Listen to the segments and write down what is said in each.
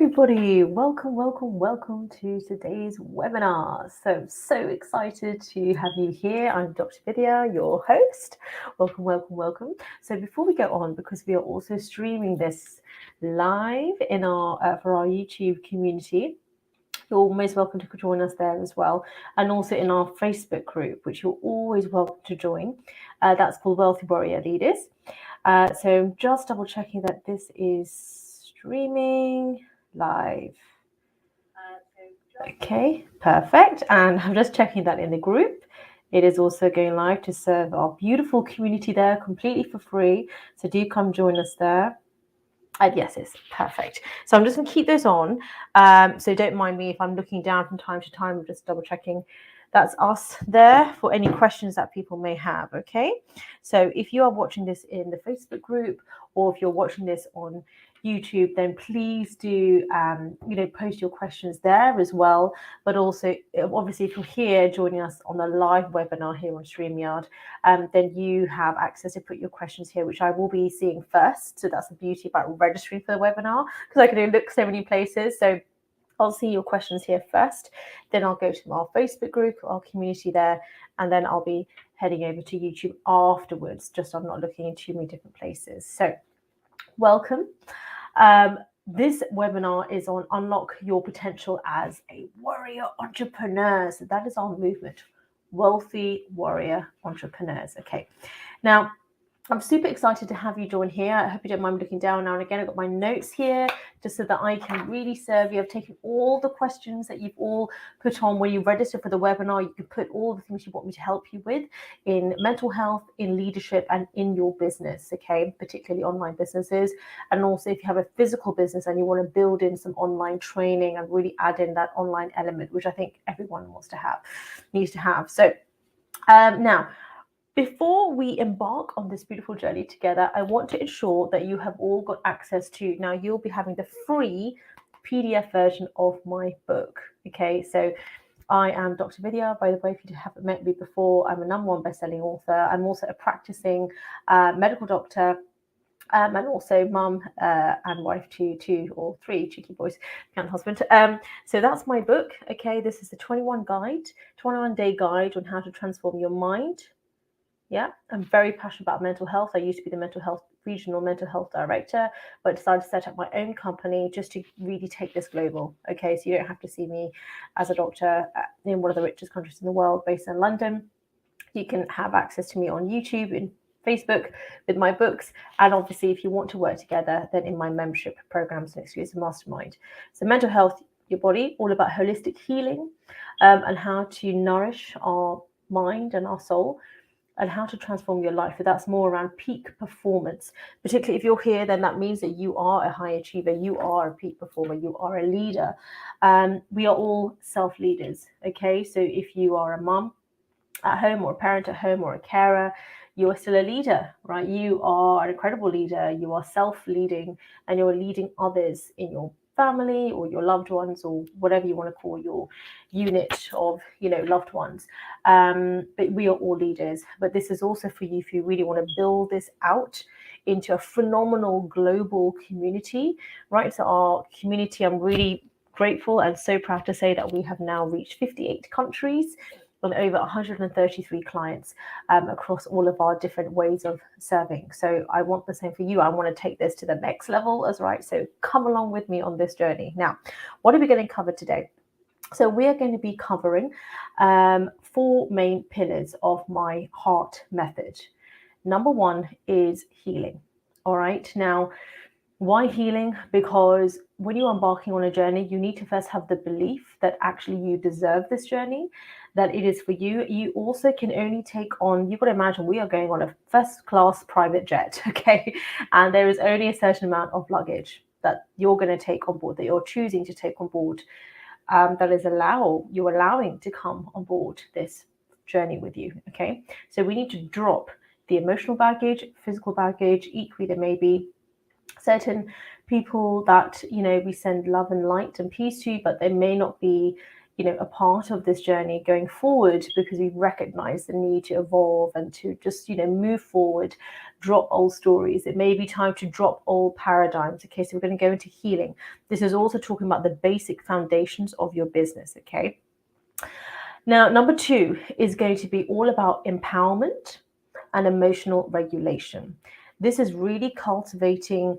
everybody, welcome to today's webinar. So excited to have you here. I'm Dr. Vidya, your host. Welcome. So before we go on, because we are also streaming this live in our for our YouTube community, you're most welcome to join us there as well, and also in our Facebook group, which you're always welcome to join. That's called Wealthy Warrior Leaders. So just double checking that this is streaming live. Okay, perfect. And I'm just checking that in the group. It is also going live to serve our beautiful community there completely for free. So do come join us there. Yes, it's perfect. So I'm just going to keep those on. So don't mind me if I'm looking down from time to time. I'm just double checking. That's us there for any questions that people may have. Okay. So if you are watching this in the Facebook group, or if you're watching this on YouTube, then please do, post your questions there as well. But also, obviously, if you're here joining us on the live webinar here on StreamYard, then you have access to put your questions here, which I will be seeing first. So that's the beauty about registering for the webinar, because I can look so many places. So I'll see your questions here first, then I'll go to our Facebook group, our community there, and then I'll be heading over to YouTube afterwards, just so I'm not looking in too many different places. So welcome. This webinar is on Unlock Your Potential as a Warrior Entrepreneur. So that is our movement, Wealthy Warrior Entrepreneurs. Okay, now I'm super excited to have you join here. I hope you don't mind looking down now and again. I've got my notes here just so that I can really serve you. I've taken all the questions that you've all put on when you register for the webinar. You can put all the things you want me to help you with in mental health, in leadership, and in your business, okay, particularly online businesses. And also if you have a physical business and you want to build in some online training and really add in that online element, which I think everyone needs to have. So now, before we embark on this beautiful journey together, I want to ensure that you have all got access to, now you'll be having the free PDF version of my book. Okay, so I am Dr. Vidya, by the way, if you haven't met me before. I'm a #1 best-selling author. I'm also a practicing medical doctor, and also mum and wife to 2 or 3 cheeky boys, and husband. So that's my book. Okay, this is the 21-day guide on how to transform your mind. Yeah, I'm very passionate about mental health. I used to be the regional mental health director, but decided to set up my own company just to really take this global. Okay, so you don't have to see me as a doctor in one of the richest countries in the world based in London. You can have access to me on YouTube, in Facebook, with my books. And obviously, if you want to work together, then in my membership programs and exclusive mastermind. So mental health, your body, all about holistic healing and how to nourish our mind and our soul, and how to transform your life. So that's more around peak performance. Particularly if you're here, then that means that you are a high achiever, you are a peak performer, you are a leader. We are all self-leaders, okay? So if you are a mum at home, or a parent at home, or a carer, you are still a leader, right? You are an incredible leader. You are self-leading, and you're leading others in your family or your loved ones, or whatever you want to call your unit of, loved ones. But we are all leaders. But this is also for you if you really want to build this out into a phenomenal global community, right? So our community, I'm really grateful and so proud to say that we have now reached 58 countries and over 133 clients across all of our different ways of serving. So I want the same for you. I want to take this to the next level as right. So come along with me on this journey. Now, what are we going to cover today? So we are going to be covering 4 main pillars of my heart method. Number 1 is healing. All right. Now, why healing? Because when you're embarking on a journey, you need to first have the belief that actually you deserve this journey, that it is for you. You also can only take on, you've got to imagine we are going on a first-class private jet, okay? And there is only a certain amount of luggage that you're going to take on board, that you're choosing to take on board, that is you're allowing to come on board this journey with you, okay? So we need to drop the emotional baggage, physical baggage. Equally, there may be certain people that we send love and light and peace to, but they may not be a part of this journey going forward, because we recognize the need to evolve and to just, move forward, drop old stories. It may be time to drop old paradigms. Okay, so we're going to go into healing. This is also talking about the basic foundations of your business. Okay. Now, number 2 is going to be all about empowerment and emotional regulation. This is really cultivating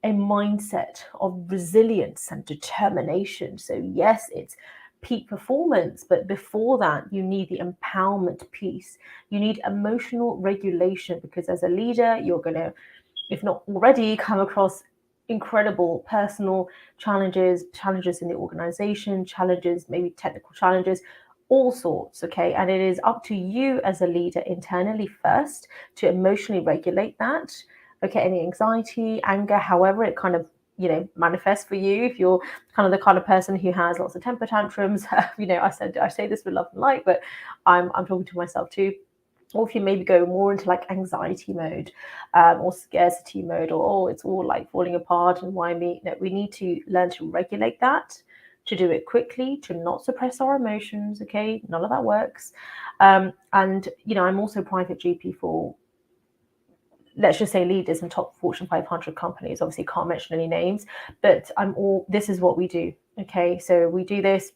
a mindset of resilience and determination. So, yes, it's peak performance, but before that, you need the empowerment piece. You need emotional regulation, because as a leader, you're going to, if not already, come across incredible personal challenges in the organization, challenges, maybe technical challenges, all sorts. Okay, and it is up to you as a leader internally first to emotionally regulate that. Okay, any anxiety, anger, however it kind of manifests for you. If you're kind of the kind of person who has lots of temper tantrums, I say this with love and light, but I'm talking to myself too. Or if you maybe go more into like anxiety mode, or scarcity mode, or it's all like falling apart and why me? No, we need to learn to regulate that, to do it quickly, to not suppress our emotions. Okay, none of that works. And I'm also private GP for, let's just say, leaders in top Fortune 500 companies. Obviously, can't mention any names, but this is what we do. Okay, so we do this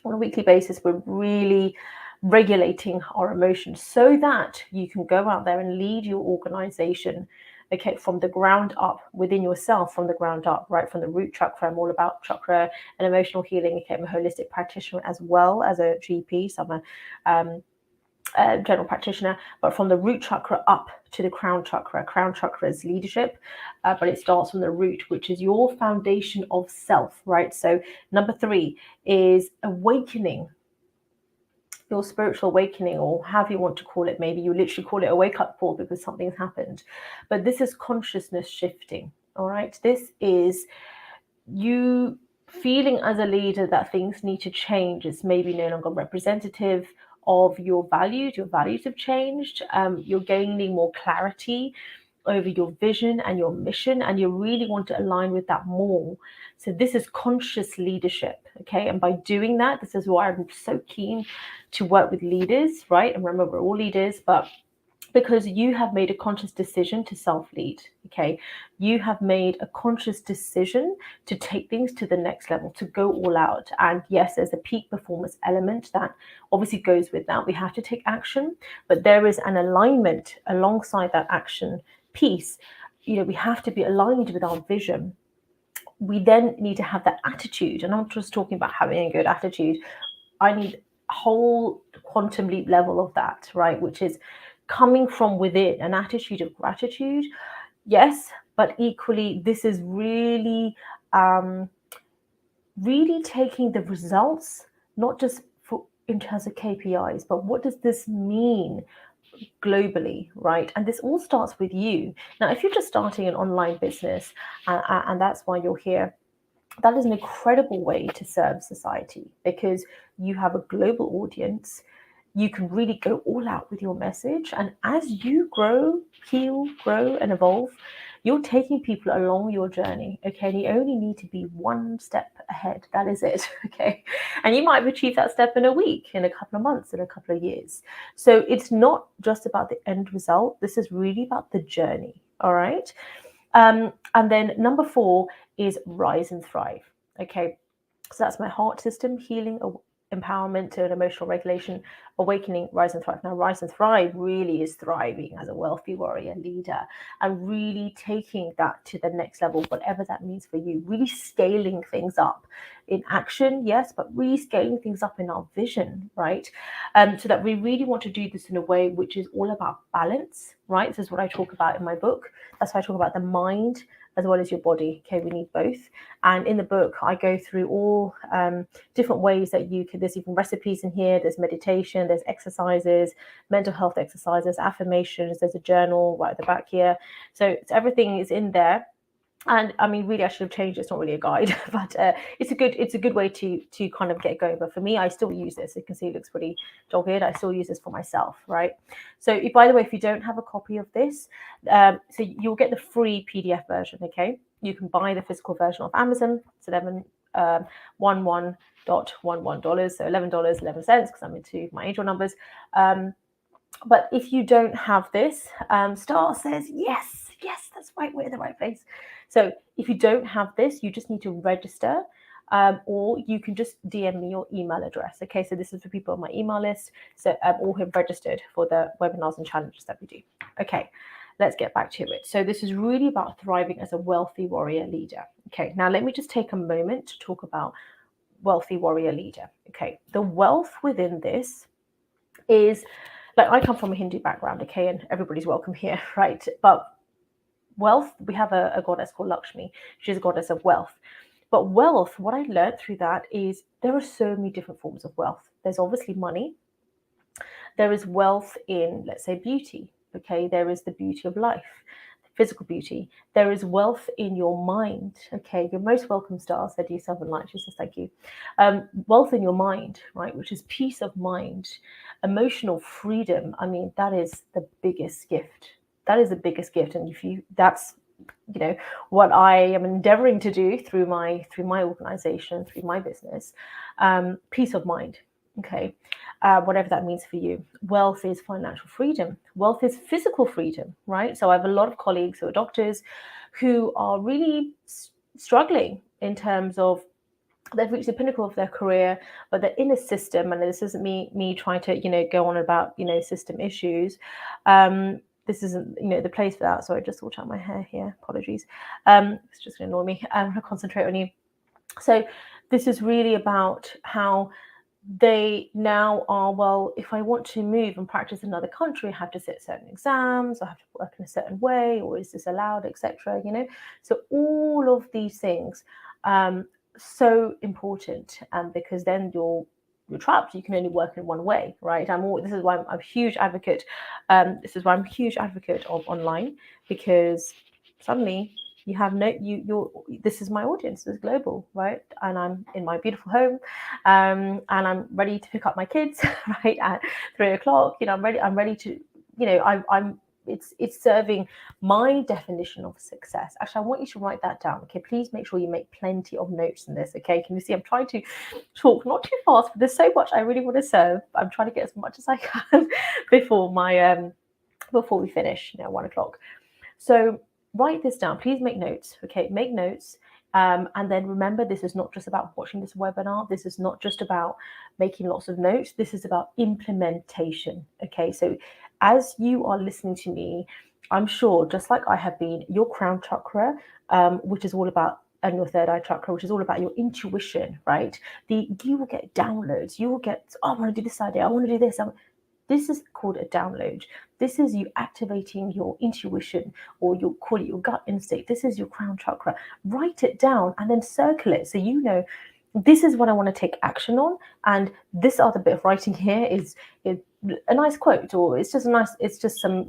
on a weekly basis. We're really regulating our emotions so that you can go out there and lead your organization, okay, from the ground up, within yourself, from the ground up, right, from the root chakra. I'm all about chakra and emotional healing. Okay, I'm a holistic practitioner as well as a GP, so I'm a general practitioner, but from the root chakra up to the crown chakra. Crown chakra is leadership, but it starts from the root, which is your foundation of self, right? So number 3 is awakening, your spiritual awakening, or however you want to call it. Maybe you literally call it a wake-up call because something's happened, but this is consciousness shifting. All right, this is you feeling as a leader that things need to change. It's maybe no longer representative of your values. Your values have changed. You're gaining more clarity over your vision and your mission, and you really want to align with that more. So this is conscious leadership. Okay, and by doing that, this is why I'm so keen to work with leaders, right? And remember, we're all leaders, but because you have made a conscious decision to self-lead. Okay, you have made a conscious decision to take things to the next level, to go all out. And yes, there's a peak performance element that obviously goes with that. We have to take action, but there is an alignment alongside that action piece. We have to be aligned with our vision. We then need to have that attitude, and I'm not just talking about having a good attitude. I need a whole quantum leap level of that, right? Which is coming from within, an attitude of gratitude. Yes, but equally, this is really, really taking the results, not just in terms of KPIs, but what does this mean globally, right? And this all starts with you. Now, if you're just starting an online business, and that's why you're here, that is an incredible way to serve society, because you have a global audience. You can really go all out with your message. And as you grow, heal, grow, and evolve, you're taking people along your journey. Okay, and you only need to be one step ahead. That is it. Okay, and you might achieve that step in a week, in a couple of months, in a couple of years. So it's not just about the end result. This is really about the journey. All right. And then number 4 is rise and thrive. Okay, so that's my heart system, healing, empowerment, and emotional regulation, awakening, rise and thrive. Now, rise and thrive really is thriving as a wealthy warrior leader, and really taking that to the next level, whatever that means for you. Really scaling things up in action, yes, but really scaling things up in our vision, right? So that we really want to do this in a way which is all about balance, right? This is what I talk about in my book. That's why I talk about the mind as well as your body. Okay, we need both. And in the book, I go through all different ways that you can, there's even recipes in here, there's meditation, there's exercises, mental health exercises, affirmations, there's a journal right at the back here. So everything is in there. And I mean, really, I should have changed it. It's not really a guide, but it's a good way to kind of get going. But for me, I still use this. You can see it looks pretty dog-eared. I still use this for myself, right? So, by the way, if you don't have a copy of this, so you'll get the free PDF version. Okay, you can buy the physical version off Amazon. It's $11.11, so $11.11 because I'm into my angel numbers. But if you don't have this, Star says, yes, that's right, we're in the right place. So if you don't have this, you just need to register, or you can just DM me your email address. Okay, so this is for people on my email list, so all who have registered for the webinars and challenges that we do. Okay, let's get back to it. So this is really about thriving as a wealthy warrior leader. Okay, now let me just take a moment to talk about wealthy warrior leader. Okay, the wealth within this is, like, I come from a Hindu background, okay, and everybody's welcome here, right? But wealth, we have a goddess called Lakshmi. She's a goddess of wealth. But wealth, what I learned through that is there are so many different forms of wealth. There's obviously money. There is wealth in, let's say, beauty, okay? There is the beauty of life, physical beauty. There is wealth in your mind, okay? You're most welcome, Star, said you yourself in light. She says, thank you. Wealth in your mind, right? Which is peace of mind, emotional freedom. I mean, that is the biggest gift. That is the biggest gift. And that's, what I am endeavoring to do through my organization, through my business, peace of mind. Okay, whatever that means for you. Wealth is financial freedom. Wealth is physical freedom, right? So I have a lot of colleagues who are doctors who are really struggling in terms of they've reached the pinnacle of their career, but they're in a system, and this isn't me trying to, go on about, system issues. This isn't, the place for that. Sorry, I just sort out my hair here. Apologies. It's just going to annoy me. I'm going to concentrate on you. So this is really about how they now are, well, if I want to move and practice in another country, I have to sit certain exams, I have to work in a certain way, or is this allowed, etc. So all of these things, so important, because then you're trapped. You can only work in one way, right? This is why I'm a huge advocate. This is why I'm a huge advocate of online, because suddenly you have this is my audience, this is global, right? And I'm in my beautiful home, and I'm ready to pick up my kids, right, at 3:00. I'm ready to, it's serving my definition of success. Actually, I want you to write that down. Okay, please make sure you make plenty of notes in this. Okay, can you see I'm trying to talk not too fast, but there's so much I really want to serve. I'm trying to get as much as I can before we finish, 1:00. So write this down. Please make notes. Okay, make notes. And then remember, this is not just about watching this webinar. This is not just about making lots of notes. This is about implementation. Okay, so as you are listening to me, I'm sure, just like I have been, your crown chakra, which is all about, and your third eye chakra, which is all about your intuition, right? You will get downloads. You will get, I want to do this idea. I want to do this. This is called a download. This is you activating your intuition, or you'll call it your gut instinct. This is your crown chakra. Write it down and then circle it, so this is what I want to take action on. And this other bit of writing here is a nice quote, or it's just some,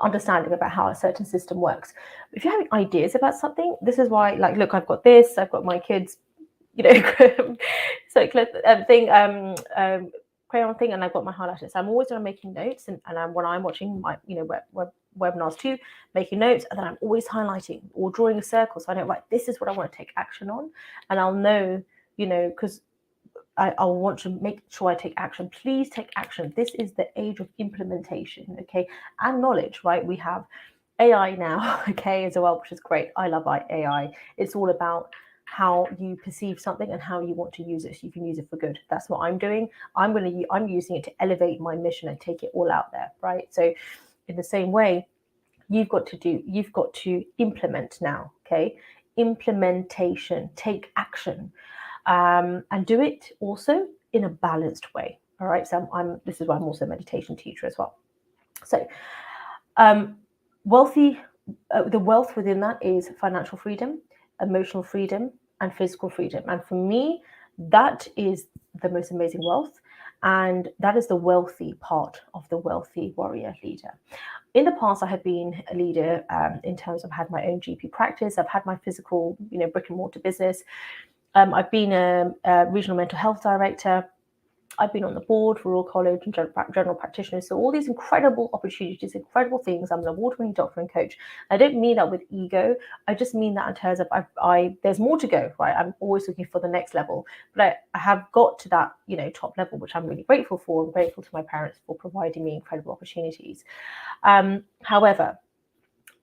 understanding about how a certain system works. If you're having ideas about something, this is why, like, look, I've got this, I've got my kids, circular thing, crayon thing, and I've got my highlighters. So I'm always making notes, and when I'm watching my webinars too, making notes, and then I'm always highlighting or drawing a circle, so I know, right, this is what I want to take action on, and I'll know, because I'll want to make sure I take action. Please take action. This is the age of implementation, okay, and knowledge, right? We have AI now, okay, as well, which is great. I love AI. It's all about how you perceive something and how you want to use it, so you can use it for good. That's what I'm doing. I'm using it to elevate my mission and take it all out there, right? So in the same way, you've got to implement now, okay? Implementation, take action, and do it also in a balanced way. All right. So this is why I'm also a meditation teacher as well. So the wealth within that is financial freedom, emotional freedom, and physical freedom. And for me, that is the most amazing wealth. And that is the wealthy part of the wealthy warrior leader. In the past, I have been a leader in terms of had my own GP practice. I've had my physical, brick and mortar business. I've been a regional mental health director. I've been on the board for Royal College and general practitioners. So all these incredible opportunities, incredible things. I'm an award-winning doctor and coach. I don't mean that with ego. I just mean that in terms of there's more to go, right? I'm always looking for the next level. But I have got to that, top level, which I'm really grateful for. I'm grateful to my parents for providing me incredible opportunities. However,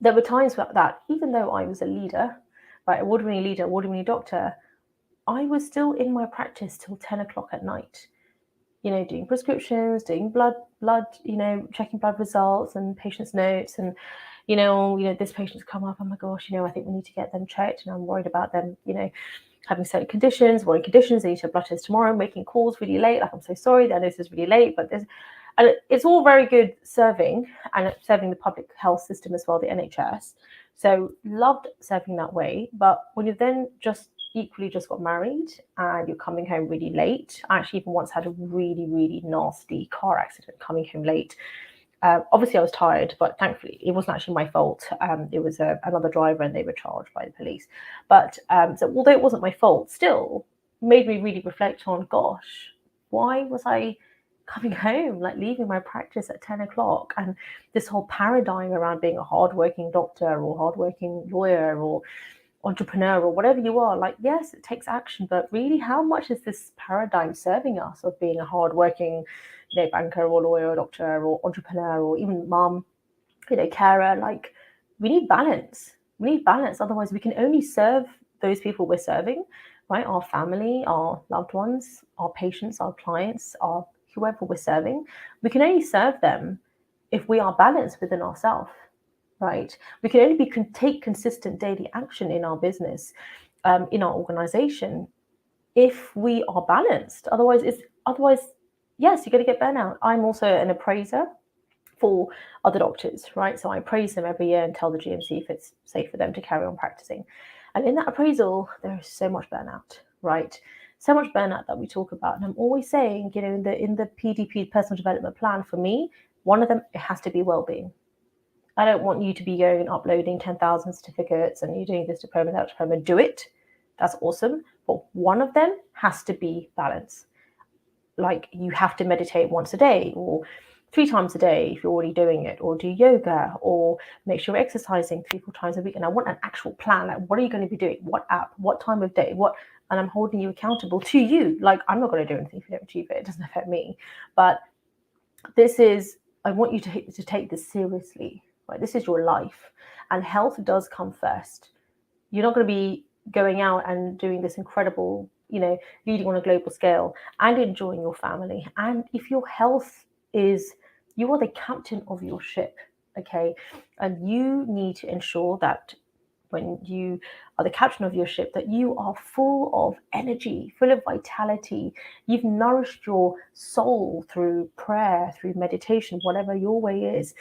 there were times that even though I was a leader, right, award-winning leader, award-winning doctor, I was still in my practice till 10 o'clock at night, doing prescriptions, doing blood, checking blood results and patients' notes. And, this patient's come up, oh my gosh, I think we need to get them checked. And I'm worried about them, having certain conditions, worrying conditions. They need to have blood tests tomorrow. I'm making calls really late. Like, I'm so sorry. I know this is really late, but it's all very good serving the public health system as well, the NHS. So loved serving that way. But when you then just got married and you're coming home really late. I actually even once had a really, really nasty car accident coming home late. Obviously, I was tired, but thankfully, it wasn't actually my fault. It was another driver and they were charged by the police. But so although it wasn't my fault, still made me really reflect on, gosh, why was I coming home, like leaving my practice at 10 o'clock? And this whole paradigm around being a hardworking doctor or hardworking lawyer or entrepreneur or whatever you are, like, yes, it takes action, but really, how much is this paradigm serving us of being a hardworking, banker or lawyer or doctor or entrepreneur or even mom, carer? Like, we need balance. Otherwise, we can only serve those people we're serving, right? Our family, our loved ones, our patients, our clients, our whoever we're serving. We can only serve them if we are balanced within ourselves. Right? We can only take consistent daily action in our business, in our organization, if we are balanced. Otherwise, yes, you're going to get burnout. I'm also an appraiser for other doctors, right? So I appraise them every year and tell the GMC if it's safe for them to carry on practicing. And in that appraisal, there is so much burnout, right? So much burnout that we talk about. And I'm always saying, in the PDP, personal development plan, for me, one of them, it has to be well-being. I don't want you to be going and uploading 10,000 certificates and you're doing this diploma, that diploma. Do it. That's awesome. But one of them has to be balance. Like, you have to meditate once a day or 3 times a day if you're already doing it, or do yoga, or make sure you're exercising 3-4 times a week. And I want an actual plan. Like, what are you going to be doing? What app? What time of day? What? And I'm holding you accountable to you. Like, I'm not going to do anything if you don't achieve it. It doesn't affect me. But I want you to take this seriously. Right? This is your life, and health does come first. You're not going to be going out and doing this incredible, leading on a global scale and enjoying your family. And if your health you are the captain of your ship, okay? And you need to ensure that when you are the captain of your ship, that you are full of energy, full of vitality. You've nourished your soul through prayer, through meditation, whatever your way is.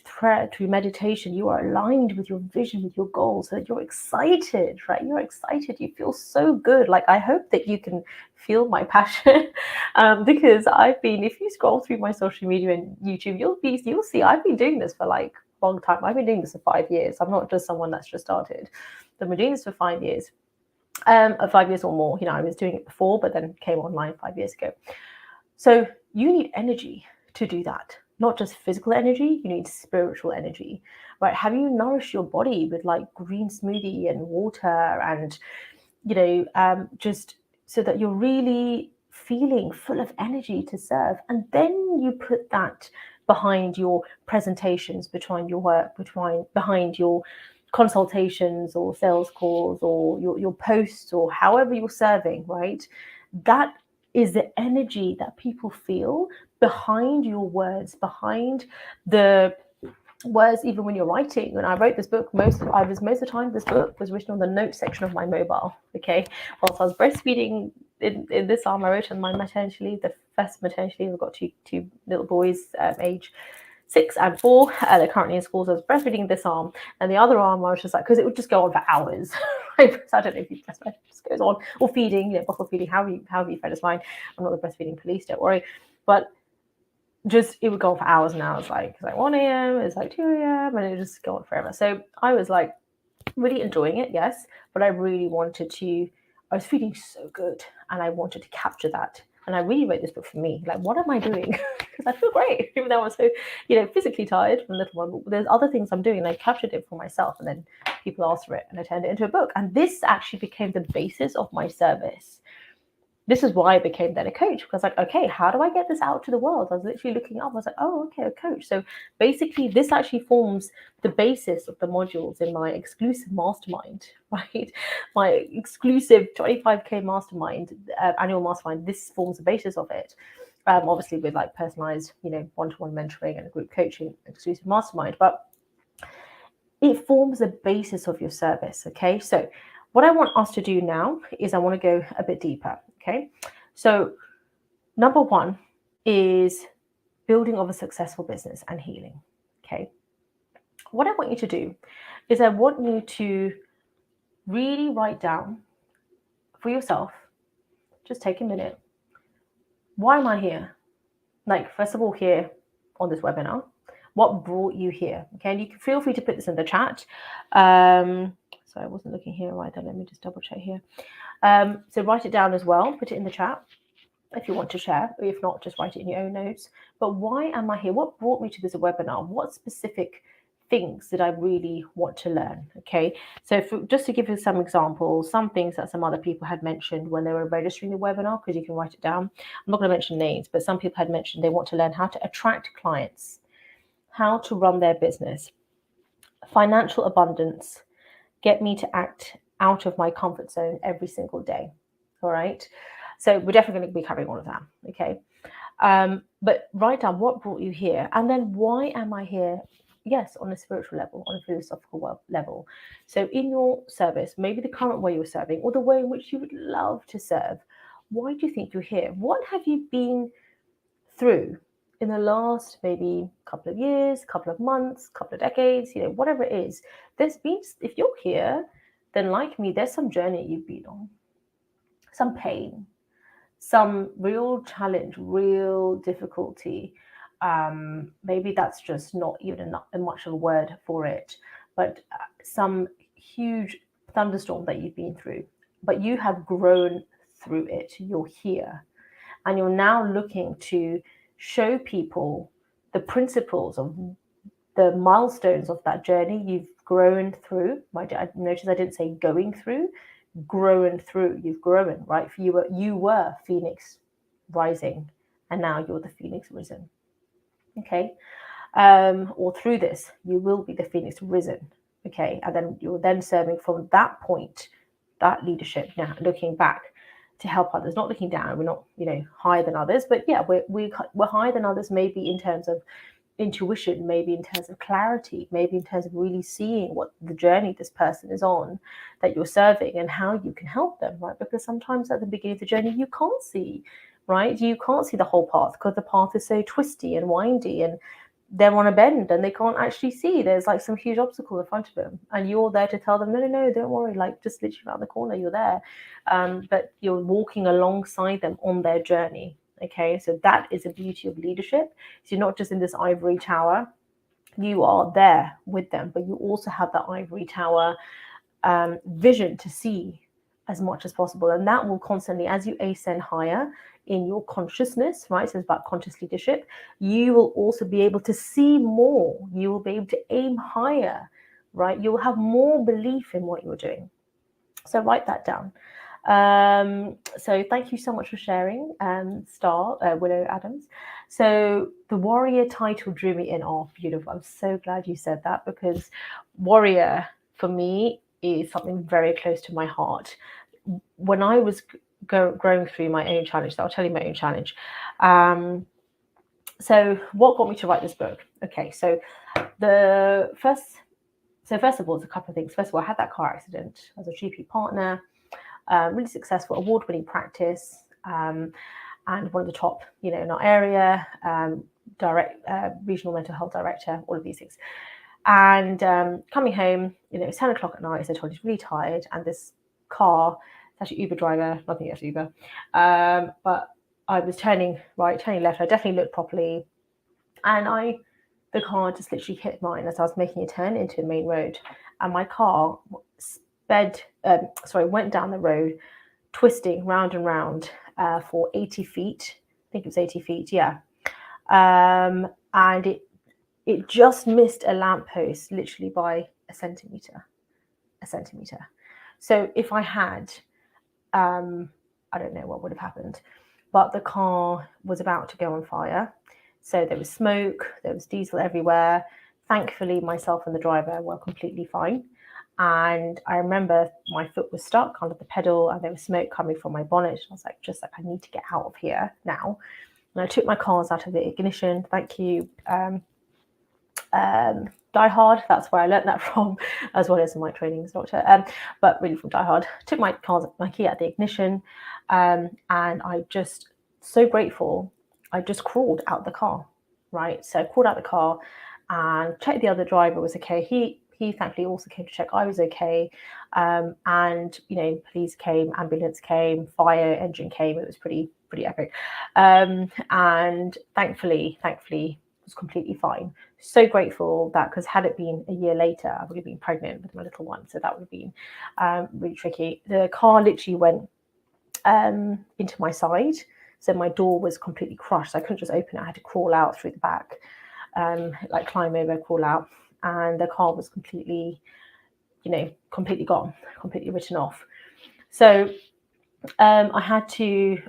Prayer, through meditation, you are aligned with your vision, with your goals, so that you're excited, right? You're excited. You feel so good. Like, I hope that you can feel my passion, because if you scroll through my social media and YouTube, you'll see I've been doing this for like a long time. I've been doing this for 5 years. I'm not just someone that's just started. I've been doing this for 5 years, 5 years or more. I was doing it before, but then came online 5 years ago. So you need energy to do that. Not just physical energy, you need spiritual energy, right? Have you nourished your body with like green smoothie and water and, just so that you're really feeling full of energy to serve? And then you put that behind your presentations, behind your work, behind your consultations or sales calls or your posts or however you're serving, right? That is the energy that people feel behind your words, behind the words, even when you're writing. When I wrote this book, most of the time, this book was written on the notes section of my mobile, okay? Whilst I was breastfeeding in this arm, I wrote on my maternity leave, the first maternity leave. I've got two little boys, age 6 and 4. They're currently in school, so I was breastfeeding this arm, and the other arm I was just like, because it would just go on for hours. Right? So I don't know if you breastfeed, it just goes on, or feeding, bottle feeding, however you fed is fine. I'm not the breastfeeding police, don't worry. But just, it would go on for hours and hours. It's like 1 a.m, it's like 2 a.m, and it would just go on forever. So I was like really enjoying it, yes, but I really wanted to. I was feeling so good, and I wanted to capture that And I really wrote this book for me. Like, what am I doing? Because I feel great, even though I'm so, physically tired from the little one. But there's other things I'm doing. And I captured it for myself, and then people asked for it, and I turned it into a book. And this actually became the basis of my service. This is why I became then a coach, because like, okay, how do I get this out to the world? I was literally looking up. I was like, oh, okay, a coach. So basically, this actually forms the basis of the modules in my exclusive mastermind, right? My exclusive 25K mastermind, annual mastermind. This forms the basis of it. Obviously, with like personalized, one-to-one mentoring and group coaching, exclusive mastermind. But it forms the basis of your service. Okay, so what I want us to do now is I want to go a bit deeper. Okay, so number one is building of a successful business and healing. Okay, what I want you to do is I want you to really write down for yourself, just take a minute, why am I here? Like, first of all, here on this webinar, what brought you here? Okay, and you can feel free to put this in the chat. So I wasn't looking here right then. Let me just double check here. So write it down as well. Put it in the chat if you want to share. Or if not, just write it in your own notes. But why am I here? What brought me to this webinar? What specific things did I really want to learn? Okay, so just to give you some examples, some things that some other people had mentioned when they were registering the webinar, because you can write it down. I'm not going to mention names, but some people had mentioned they want to learn how to attract clients, how to run their business, financial abundance, get me to act out of my comfort zone every single day. All right. So we're definitely going to be covering all of that. Okay. But write down what brought you here, and then why am I here? Yes, on a spiritual level, on a philosophical level. So in your service, maybe the current way you're serving, or the way in which you would love to serve, why do you think you're here? What have you been through in the last maybe couple of years, couple of months, couple of decades, whatever it is? There's been, if you're here, then like me, there's some journey you've been on, some pain, some real challenge, real difficulty. Maybe that's just not even much of a word for it, but some huge thunderstorm that you've been through, but you have grown through it. You're here, and you're now looking to show people the principles of the milestones of that journey you've grown through. I notice I didn't say going through, grown through. You've grown, right? You were Phoenix rising, and now you're the Phoenix risen. Okay, or through this, you will be the Phoenix risen. Okay, and then you're then serving from that point, that leadership. Now looking back to help others, not looking down. We're not, higher than others, but yeah, we're higher than others. Maybe in terms of intuition, maybe in terms of clarity, maybe in terms of really seeing what the journey this person is on that you're serving and how you can help them, right? Because sometimes at the beginning of the journey you can't see, right? You can't see the whole path because the path is so twisty and windy, and they're on a bend and they can't actually see there's like some huge obstacle in front of them, and you're there to tell them, no, don't worry, like just literally around the corner, you're there. But you're walking alongside them on their journey. Okay, so that is the beauty of leadership. So you're not just in this ivory tower, you are there with them, but you also have that ivory tower vision to see as much as possible. And that will constantly, as you ascend higher in your consciousness, right? So it's about conscious leadership. You will also be able to see more. You will be able to aim higher, right? You'll have more belief in what you're doing. So write that down. So thank you so much for sharing, Willow Adams. So the warrior title drew me in. Oh, beautiful. I'm so glad you said that, because warrior for me is something very close to my heart. When I was growing through my own challenge, I'll tell you my own challenge. So what got me to write this book? Okay, so first of all, there's a couple of things. First of all, I had that car accident. I was a GP partner, really successful, award-winning practice, and one of the top, in our area, regional mental health director, all of these things. And coming home, it's 10 o'clock at night, as I told you, really tired, and this car, it's actually Uber driver, nothing against Uber, but I was turning right, turning left. I definitely looked properly, and the car just literally hit mine as I was making a turn into the main road, and my car went down the road, twisting round and round, for 80 feet. I think it was 80 feet, yeah. And it just missed a lamppost literally by a centimetre. So if I had, I don't know what would have happened, but the car was about to go on fire. So there was smoke, there was diesel everywhere. Thankfully, myself and the driver were completely fine. And I remember my foot was stuck under the pedal and there was smoke coming from my bonnet. I was like, I need to get out of here now. And I took my cars out of the ignition. Thank you. Die Hard, that's where I learned that from, as well as my training instructor, but really from Die Hard. Took my key out of the ignition, and I just, so grateful, I just crawled out the car, right? So I crawled out the car and checked the other driver was okay. He thankfully also came to check I was okay, and police came, ambulance came, fire engine came. It was pretty epic, and thankfully was completely fine. So grateful that, because had it been a year later, I would have been pregnant with my little one. So that would have been really tricky. The car literally went into my side. So my door was completely crushed. So I couldn't just open it. I had to crawl out through the back, like climb over, crawl out. And the car was completely gone, completely written off. So I had to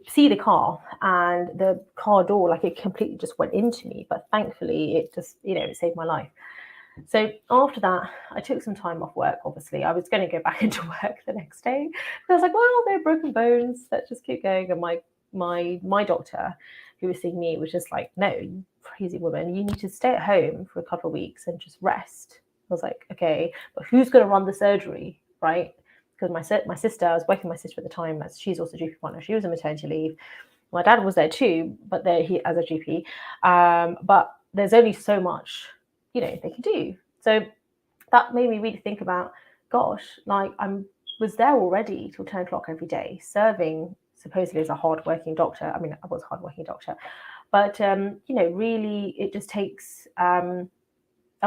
see the car, and the car door, like, it completely just went into me. But thankfully, it just, it saved my life. So after that, I took some time off work. Obviously, I was going to go back into work the next day. But I was like, well, they're broken bones. Let's just keep going. And my doctor, who was seeing me, was just like, no, you crazy woman, you need to stay at home for a couple of weeks and just rest. I was like, okay, but who's going to run the surgery, right? Because my sister, I was working with my sister at the time, as she's also a GP partner. She was on maternity leave. My dad was there too, but he as a GP. But there's only so much, they can do. So that made me really think about, gosh, like, I was there already till 10 o'clock every day, serving supposedly as a hardworking doctor. I mean, I was a hardworking doctor, but really, it just takes. I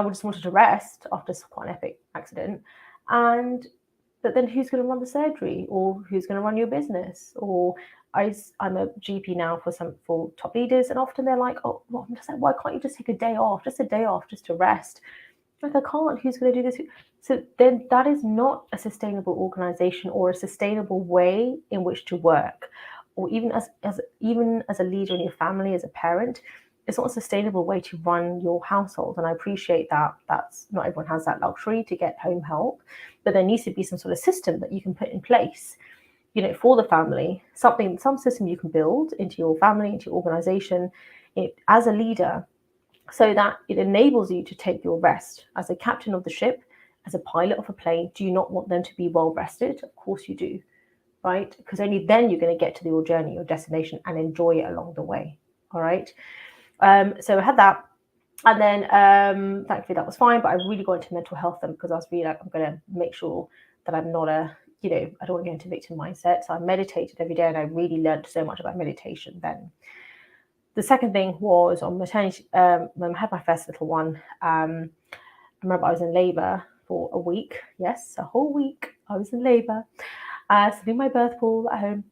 just wanted to rest after quite an epic accident, but then who's going to run the surgery, or who's going to run your business? Or I'm a GP now for top leaders, and often they're like, oh, well, I'm just like, why can't you just take a day off, just to rest? Like, I can't. Who's going to do this? So then that is not a sustainable organization or a sustainable way in which to work, or even as a leader in your family, as a parent. It's not a sustainable way to run your household. And I appreciate that that's not everyone has that luxury to get home help, but there needs to be some sort of system that you can put in place, for the family, some system you can build into your family, into your organization, as a leader, so that it enables you to take your rest. As a captain of the ship, as a pilot of a plane, do you not want them to be well rested? Of course you do, right? Because only then you're going to get to your journey, your destination, and enjoy it along the way. All right. So I had that, and then thankfully that was fine. But I really got into mental health then, because I was really like, I'm going to make sure that I'm not I don't want to go into victim mindset. So I meditated every day, and I really learned so much about meditation then. The second thing was on maternity. When I had my first little one, I remember I was in labour for a week. Yes, a whole week I was in labour, sitting in my birth pool at home.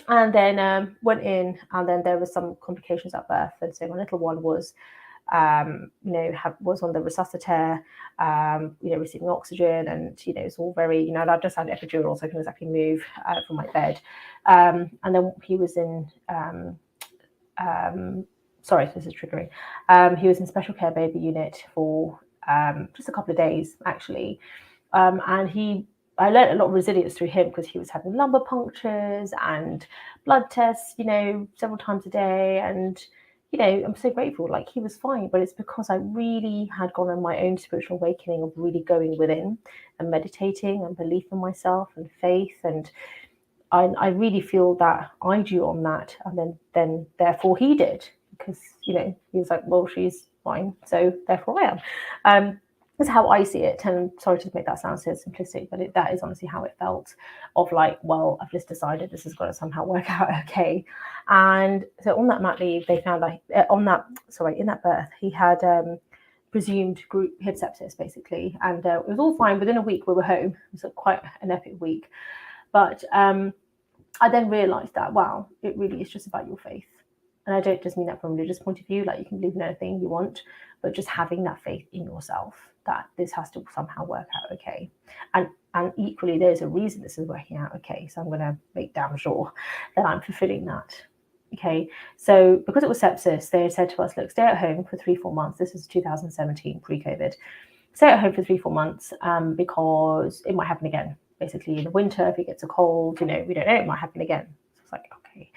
And then went in, and then there was some complications at birth. And so my little one was, was on the resuscitator, receiving oxygen, and it's all very, I just had an epidural, so I couldn't exactly move from my bed. And then he was in, sorry, this is triggering. He was in special care baby unit for just a couple of days actually, and I learned a lot of resilience through him, because he was having lumbar punctures and blood tests, several times a day. And, I'm so grateful. Like, he was fine, but it's because I really had gone on my own spiritual awakening of really going within and meditating and belief in myself and faith. And I really feel that I drew on that. And then therefore he did, because, he was like, well, she's fine, so therefore I am. That's how I see it. And sorry to make that sound so simplistic, but that is honestly how it felt, of like, well, I've just decided this has got to somehow work out okay. And so on that mat leave, they found that in that birth, he had presumed group hip sepsis, basically. And it was all fine. Within a week, we were home. It was quite an epic week. But I then realized that, wow, it really is just about your faith. And I don't just mean that from a religious point of view, like you can believe in anything you want, but just having that faith in yourself that this has to somehow work out okay. And equally, there's a reason this is working out okay. So I'm going to make damn sure that I'm fulfilling that. Okay. So because it was sepsis, they said to us, look, stay at home for 3-4 months. This is 2017, pre-COVID. Stay at home for 3-4 months because it might happen again. Basically, in the winter, if it gets a cold, we don't know, it might happen again. So it's like, okay,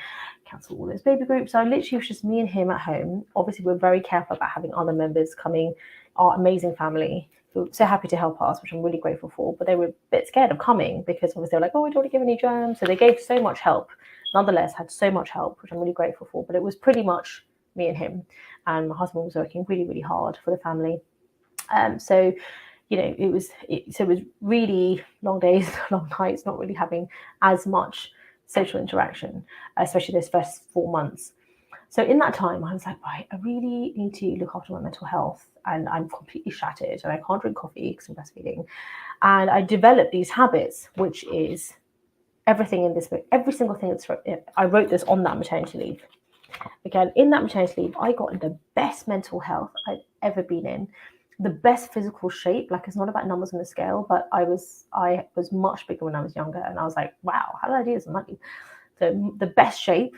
cancel all those baby groups. So literally, it was just me and him at home. Obviously, we're very careful about having other members coming, our amazing family, who were so happy to help us, which I'm really grateful for. But they were a bit scared of coming because obviously they're like, oh, we don't want to give any germs. So they gave so much help. Nonetheless, had so much help, which I'm really grateful for. But it was pretty much me and him. And my husband was working really, really hard for the family. So it was really long days, long nights, not really having as much social interaction, especially those first 4 months. So in that time, I was like, right, I really need to look after my mental health, and I'm completely shattered, and I can't drink coffee because I'm breastfeeding. And I developed these habits, which is everything in this book, every single thing I wrote this on that maternity leave. Again, in that maternity leave, I got in the best mental health I've ever been in, the best physical shape. Like, it's not about numbers on the scale, but I was much bigger when I was younger, and I was like, wow, how did I do this? So the best shape,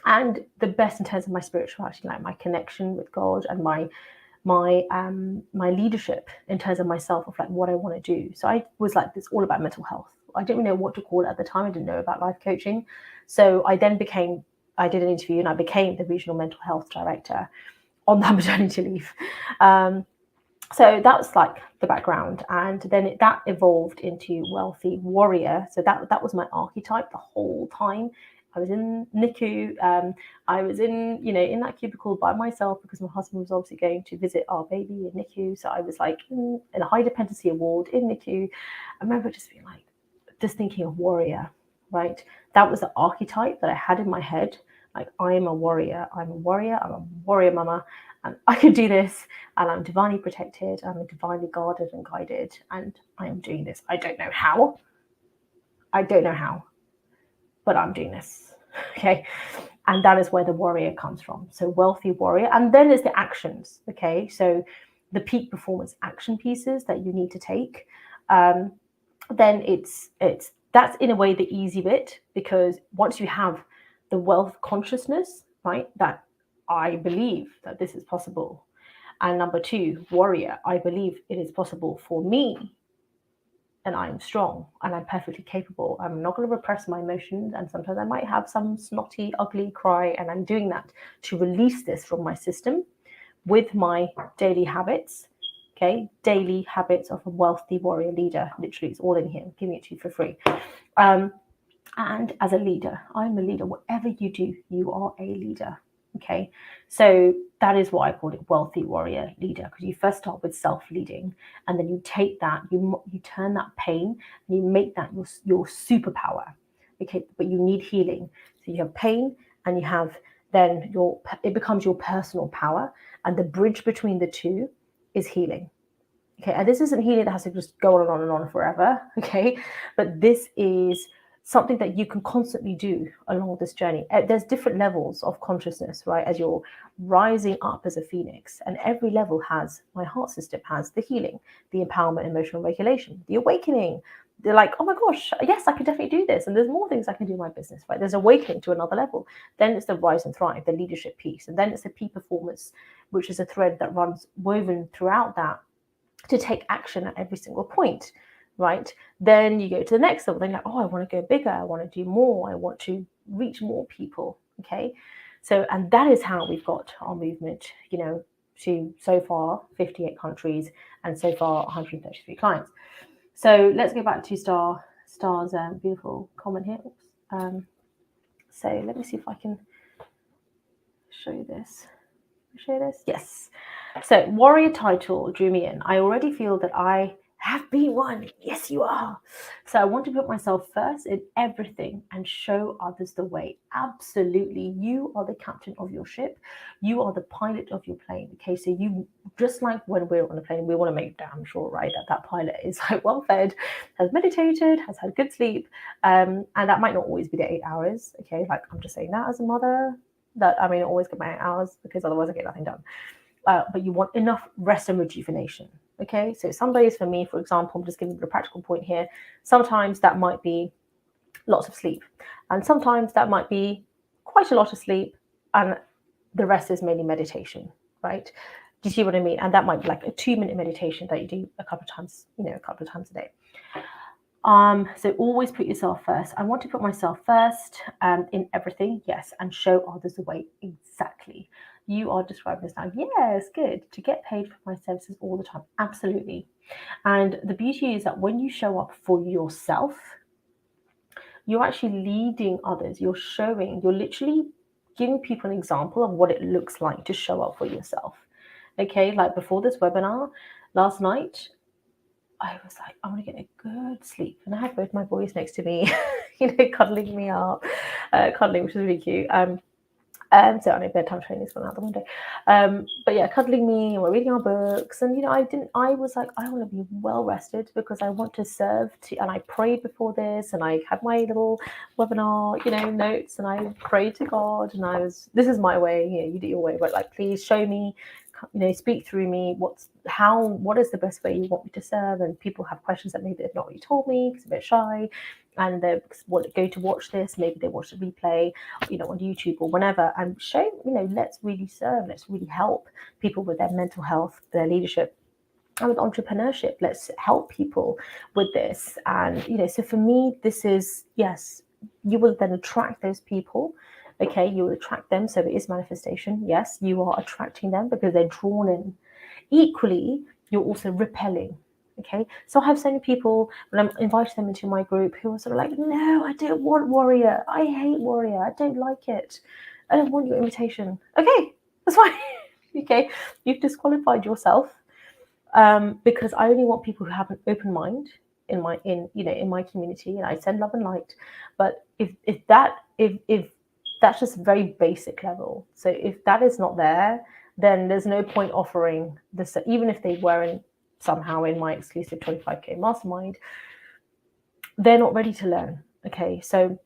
and the best in terms of my spirituality, like my connection with God, and my leadership in terms of myself, of like what I want to do. So I was like, it's all about mental health. I didn't know what to call it at the time. I didn't know about life coaching. So I did an interview, and I became the regional mental health director on that maternity leave. So that's like the background, and then that evolved into wealthy warrior. So that was my archetype the whole time. I was in NICU. I was in that cubicle by myself because my husband was obviously going to visit our baby in NICU. So I was like in a high dependency ward in NICU. I remember just thinking of warrior, right? That was the archetype that I had in my head. Like, I am a warrior. I'm a warrior mama, and I can do this, and I'm divinely protected. I'm divinely guarded and guided, and I am doing this. I don't know how, but I'm doing this. Okay. And that is where the warrior comes from. So wealthy warrior. And then there's the actions. Okay. So the peak performance action pieces that you need to take. Then that's in a way the easy bit, because once you have the wealth consciousness, right, that I believe that this is possible. And number 2, warrior, I believe it is possible for me, and I'm strong, and I'm perfectly capable. I'm not going to repress my emotions, and sometimes I might have some snotty, ugly cry, and I'm doing that to release this from my system with my daily habits. Okay, daily habits of a wealthy warrior leader. Literally, it's all in here. I'm giving it to you for free. And as a leader, I'm a leader. Whatever you do, you are a leader. Okay, so that is why I call it wealthy warrior leader, because you first start with self-leading, and then you take that, you turn that pain, and you make that your superpower. Okay, but you need healing. So you have pain, and you have then it becomes your personal power, and the bridge between the two is healing. Okay, and this isn't healing that has to just go on and on forever. Okay, but this is something that you can constantly do along this journey. There's different levels of consciousness, right? As you're rising up as a phoenix, and every level my heart system has the healing, the empowerment, emotional regulation, the awakening. They're like, oh my gosh, yes, I can definitely do this. And there's more things I can do in my business, right? There's awakening to another level. Then it's the rise and thrive, the leadership piece. And then it's the peak performance, which is a thread that runs woven throughout that to take action at every single point. Right, then you go to the next level. Then you're like, oh, I want to go bigger. I want to do more. I want to reach more people. Okay, so, and that is how we've got our movement, to so far 58 countries and so far 133 clients. So let's go back to Star's beautiful comment here. So let me see if I can show you this. Yes. So warrior title drew me in. I already feel that I Have been one. Yes, you are. So I want to put myself first in everything and show others the way. Absolutely. You are the captain of your ship. You are the pilot of your plane. Okay. So you, just like when we're on a plane, we want to make damn sure, right, that that pilot is like well fed, has meditated, has had good sleep. And that might not always be the 8 hours. Okay. Like I'm just saying that as a mother, that I mean, I always get my 8 hours because otherwise I get nothing done. But you want enough rest and rejuvenation. Okay, so some days for me, for example, I'm just giving you a practical point here. Sometimes that might be lots of sleep, and sometimes that might be quite a lot of sleep, and the rest is mainly meditation, right? Do you see what I mean? And that might be like a 2-minute meditation that you do a couple of times, a couple of times a day. So always put yourself first. I want to put myself first in everything, yes, and show others the way. Exactly. You are describing this now. Yes, good. To get paid for my services all the time. Absolutely. And the beauty is that when you show up for yourself, you're actually leading others. You're showing, you're literally giving people an example of what it looks like to show up for yourself. Okay, like before this webinar last night, I was like, I want to get a good sleep. And I had both my boys next to me, cuddling me up, cuddling, which was really cute. So I know bedtime training is going out the window. But yeah, cuddling me, and we're reading our books. And, I was like, I want to be well rested because I want to serve and I prayed before this and I had my little webinar, notes, and I prayed to God, and this is my way, you do your way, but like, please show me, speak through me, what is the best way you want me to serve? And people have questions that maybe they've not really told me because they're a bit shy, and they go to watch this, maybe they watch the replay, on YouTube or whenever, and show, let's really serve, let's really help people with their mental health, their leadership, and with entrepreneurship. Let's help people with this. And, so for me, this is, yes, you will then attract those people. Okay, you will attract them. So it is manifestation. Yes, you are attracting them because they're drawn in. Equally, you're also repelling. Okay, so I have so many people when I'm inviting them into my group who are sort of like, no, I don't want warrior. I hate warrior. I don't like it. I don't want your invitation. Okay, that's fine. Okay, you've disqualified yourself because I only want people who have an open mind in my community, and I send love and light. But if that's just very basic level. So if that is not there, then there's no point offering this, even if they weren't somehow in my exclusive 25K mastermind. They're not ready to learn. Okay, so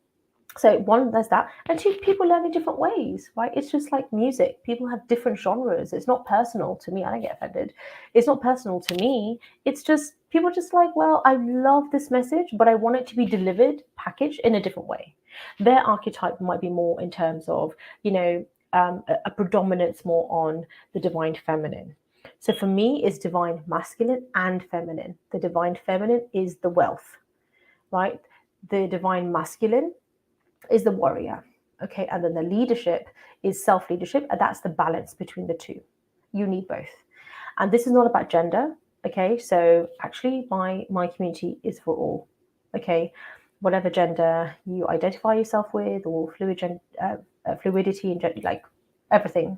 one, there's that, and two, people learn in different ways, right? It's just like music. People have different genres. It's not personal to me. I don't get offended. It's not personal to me. It's just people just like, well, I love this message, but I want it to be delivered, packaged in a different way. Their archetype might be more in terms of, a predominance more on the divine feminine. So for me, it's divine masculine and feminine. The divine feminine is the wealth, right? The divine masculine is the warrior. Okay, and then the leadership is self-leadership, and that's the balance between the two. You need both. And this is not about gender. Okay, so actually my community is for all. Okay, whatever gender you identify yourself with, or fluidity and gender, like everything.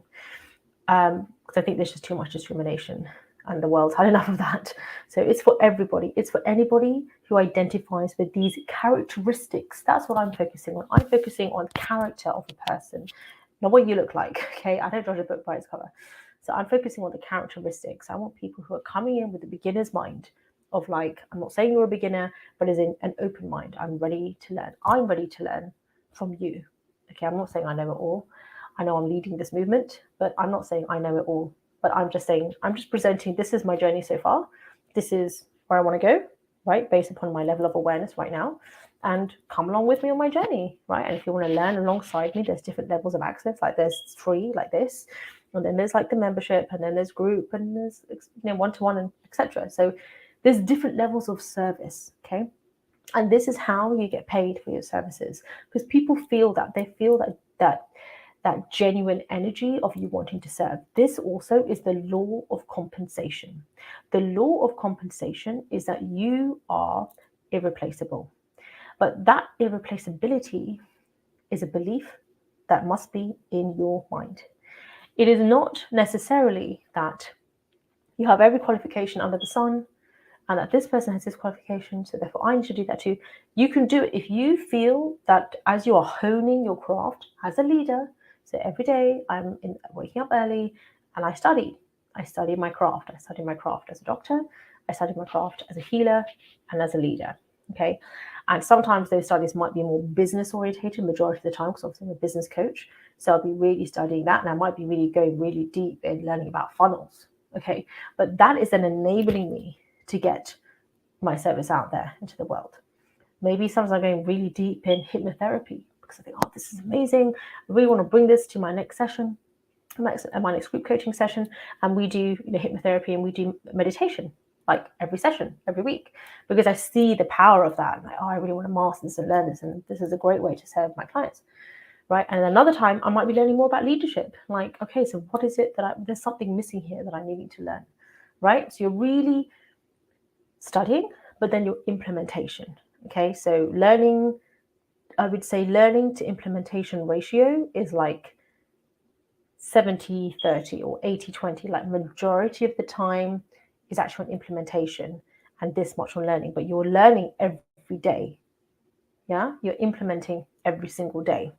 Because I think there's just too much discrimination, and the world's had enough of that. So it's for everybody. It's for anybody who identifies with these characteristics. That's what I'm focusing on. I'm focusing on character of the person, not what you look like. Okay, I don't judge a book by its cover. So I'm focusing on the characteristics. I want people who are coming in with a beginner's mind of like, I'm not saying you're a beginner, but as in an open mind. I'm ready to learn. I'm ready to learn from you. Okay, I'm not saying I know it all. I know I'm leading this movement, but I'm not saying I know it all. But I'm just saying, I'm just presenting, this is my journey so far. This is where I want to go, right? Based upon my level of awareness right now. And come along with me on my journey, right? And if you want to learn alongside me, there's different levels of access. Like there's free, like this. And then there's like the membership, and then there's group, and there's one-to-one, and etc. So there's different levels of service, okay? And this is how you get paid for your services, because people feel that. They feel that genuine energy of you wanting to serve. This also is the law of compensation. The law of compensation is that you are irreplaceable. But that irreplaceability is a belief that must be in your mind. It is not necessarily that you have every qualification under the sun and that this person has this qualification, so therefore I need to do that too. You can do it if you feel that as you are honing your craft as a leader. So every day I'm waking up early and I study. I study my craft. I study my craft as a doctor. I study my craft as a healer and as a leader. Okay. And sometimes those studies might be more business orientated majority of the time, because obviously I'm a business coach. So I'll be really studying that, and I might be really going really deep in learning about funnels. Okay. But that is then enabling me to get my service out there into the world. Maybe sometimes I'm going really deep in hypnotherapy because I think, oh, this is amazing. I really want to bring this to my next session, my next group coaching session. And we do hypnotherapy and we do meditation like every session, every week, because I see the power of that. I'm like, oh, I really want to master this and learn this. And this is a great way to serve my clients. Right. And another time I might be learning more about leadership. Like, okay, so what is it that there's something missing here that I need to learn. Right. So you're really studying, but then your implementation. Okay. So learning, I would say learning to implementation ratio is like 70-30 or 80-20. Like majority of the time is actual implementation and this much on learning, but you're learning every day. Yeah, you're implementing every single day.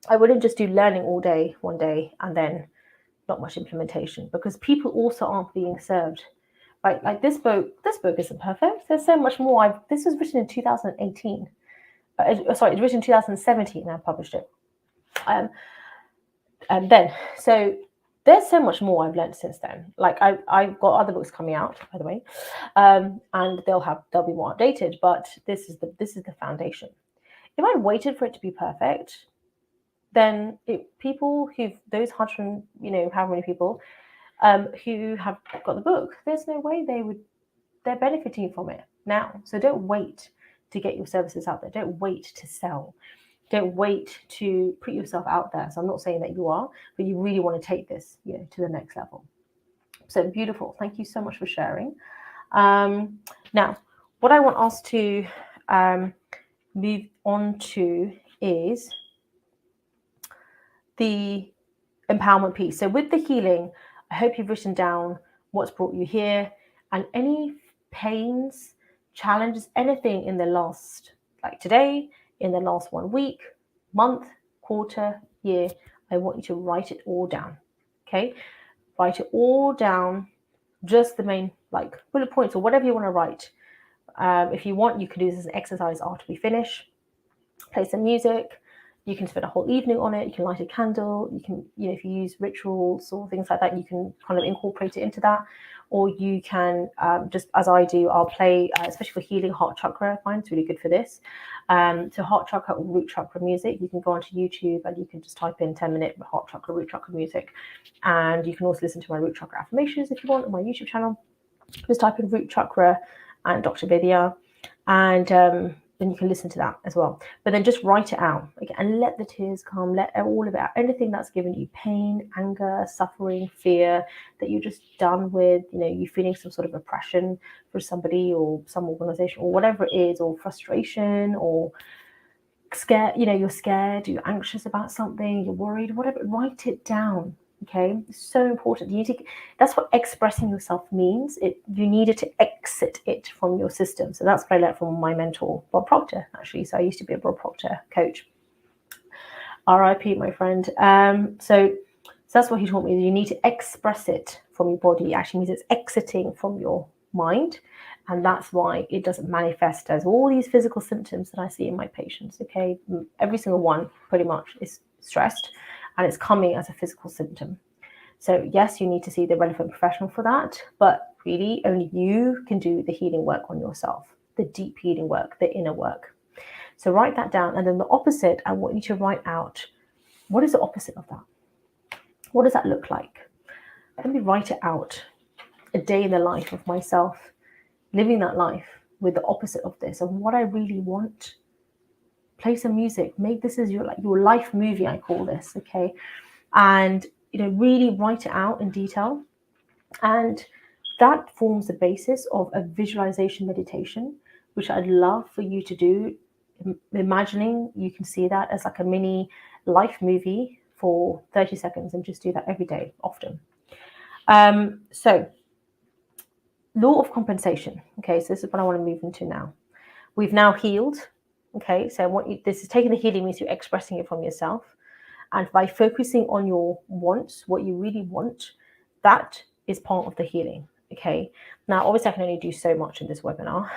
I wouldn't just do learning all day one day and then not much implementation, because people also aren't being served. Right, like this book isn't perfect. There's so much more. This was written in 2018. Sorry, it's written in 2017 and I published it. And then, so there's so much more I've learned since then. Like I've got other books coming out, by the way, and they'll be more updated. But this is the foundation. If I waited for it to be perfect, then people those 100, how many people who have got the book, there's no way they're benefiting from it now. So don't wait to get your services out there. Don't wait to sell. Don't wait to put yourself out there. So I'm not saying that you are, but you really want to take this, to the next level. So beautiful. Thank you so much for sharing. Now, what I want us to move on to is the empowerment piece. So with the healing, I hope you've written down what's brought you here and any pains, challenges, anything in the last, like today, in the last 1 week, month, quarter, year. I want you to write it all down. Okay, write it all down, just the main like bullet points or whatever you want to write. If you want, you can do this as an exercise after we finish. Play some music. You can spend a whole evening on it. You can light a candle. You can, if you use rituals or things like that, you can kind of incorporate it into that. Or you can just, as I do, I'll play, especially for healing, heart chakra. I find it's really good for this. So heart chakra or root chakra music, you can go onto YouTube and you can just type in 10-minute heart chakra, root chakra music. And you can also listen to my root chakra affirmations if you want on my YouTube channel. Just type in root chakra and Dr. Vidya. And then you can listen to that as well. But then just write it out and let the tears come, let all of it out. Anything that's given you pain, anger, suffering, fear, that you're just done with, you're feeling some sort of oppression for somebody or some organization or whatever it is, or frustration or scared, you're scared, you're anxious about something, you're worried, whatever, write it down. Okay, it's so important. That's what expressing yourself means. You needed to exit it from your system. So that's what I learned from my mentor, Bob Proctor, actually. So I used to be a Bob Proctor coach. RIP, my friend. So that's what he taught me. You need to express it from your body. It actually means it's exiting from your mind. And that's why it doesn't manifest as all these physical symptoms that I see in my patients. Okay, every single one pretty much is stressed. And it's coming as a physical symptom. So yes, you need to see the relevant professional for that, but really only you can do the healing work on yourself, the deep healing work, the inner work. So write that down. And then the opposite, I want you to write out, what is the opposite of that? What does that look like? Let me write it out. A day in the life of myself, living that life with the opposite of this, and what I really want. Play some music, make this as your life movie, I call this, okay? And really write it out in detail. And that forms the basis of a visualization meditation, which I'd love for you to do. Imagining you can see that as like a mini life movie for 30 seconds and just do that every day, often. So law of compensation. Okay, so this is what I want to move into now. We've now healed. Okay, so this is taking the healing means you're expressing it from yourself. And by focusing on your wants, what you really want, that is part of the healing. Okay. Now, obviously, I can only do so much in this webinar,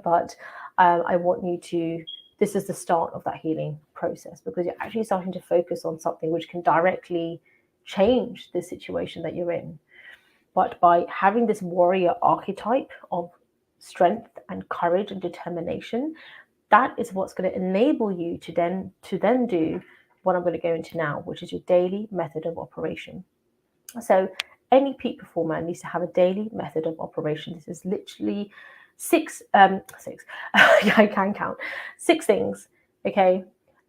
but I want you to, this is the start of that healing process, because you're actually starting to focus on something which can directly change the situation that you're in. But by having this warrior archetype of strength and courage and determination, that is what's going to enable you to then do what I'm going to go into now, which is your daily method of operation. So any peak performer needs to have a daily method of operation. This is literally six yeah, I can count 6 things, okay,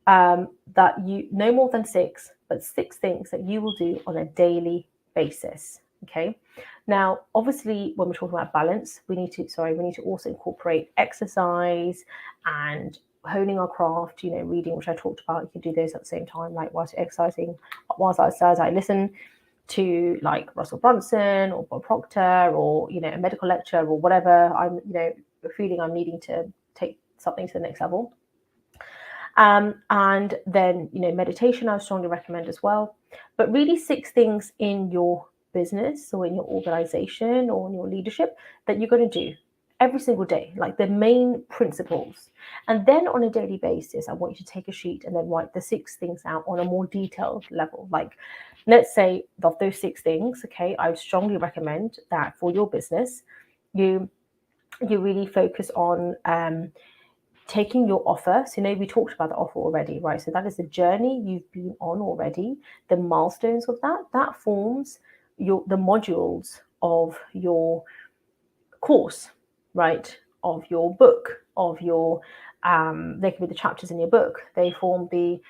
that you, no more than 6, but 6 things that you will do on a daily basis. Okay. Now, obviously, when we're talking about balance, we need to also incorporate exercise and honing our craft, reading, which I talked about. You can do those at the same time, like whilst you're exercising. Whilst I exercise, I listen to like Russell Brunson or Bob Proctor, or a medical lecture, or whatever I'm feeling I'm needing to take something to the next level. And then meditation I strongly recommend as well. But really 6 things in your business or in your organization or in your leadership that you're going to do every single day, like the main principles. And then on a daily basis, I want you to take a sheet and then write the 6 things out on a more detailed level. Like, let's say of those 6 things, okay, I would strongly recommend that for your business, you really focus on taking your offer. So, we talked about the offer already, right? So that is the journey you've been on already. The milestones of that forms the modules of your course, right? Of your book, of your they can be the chapters in your book. They form the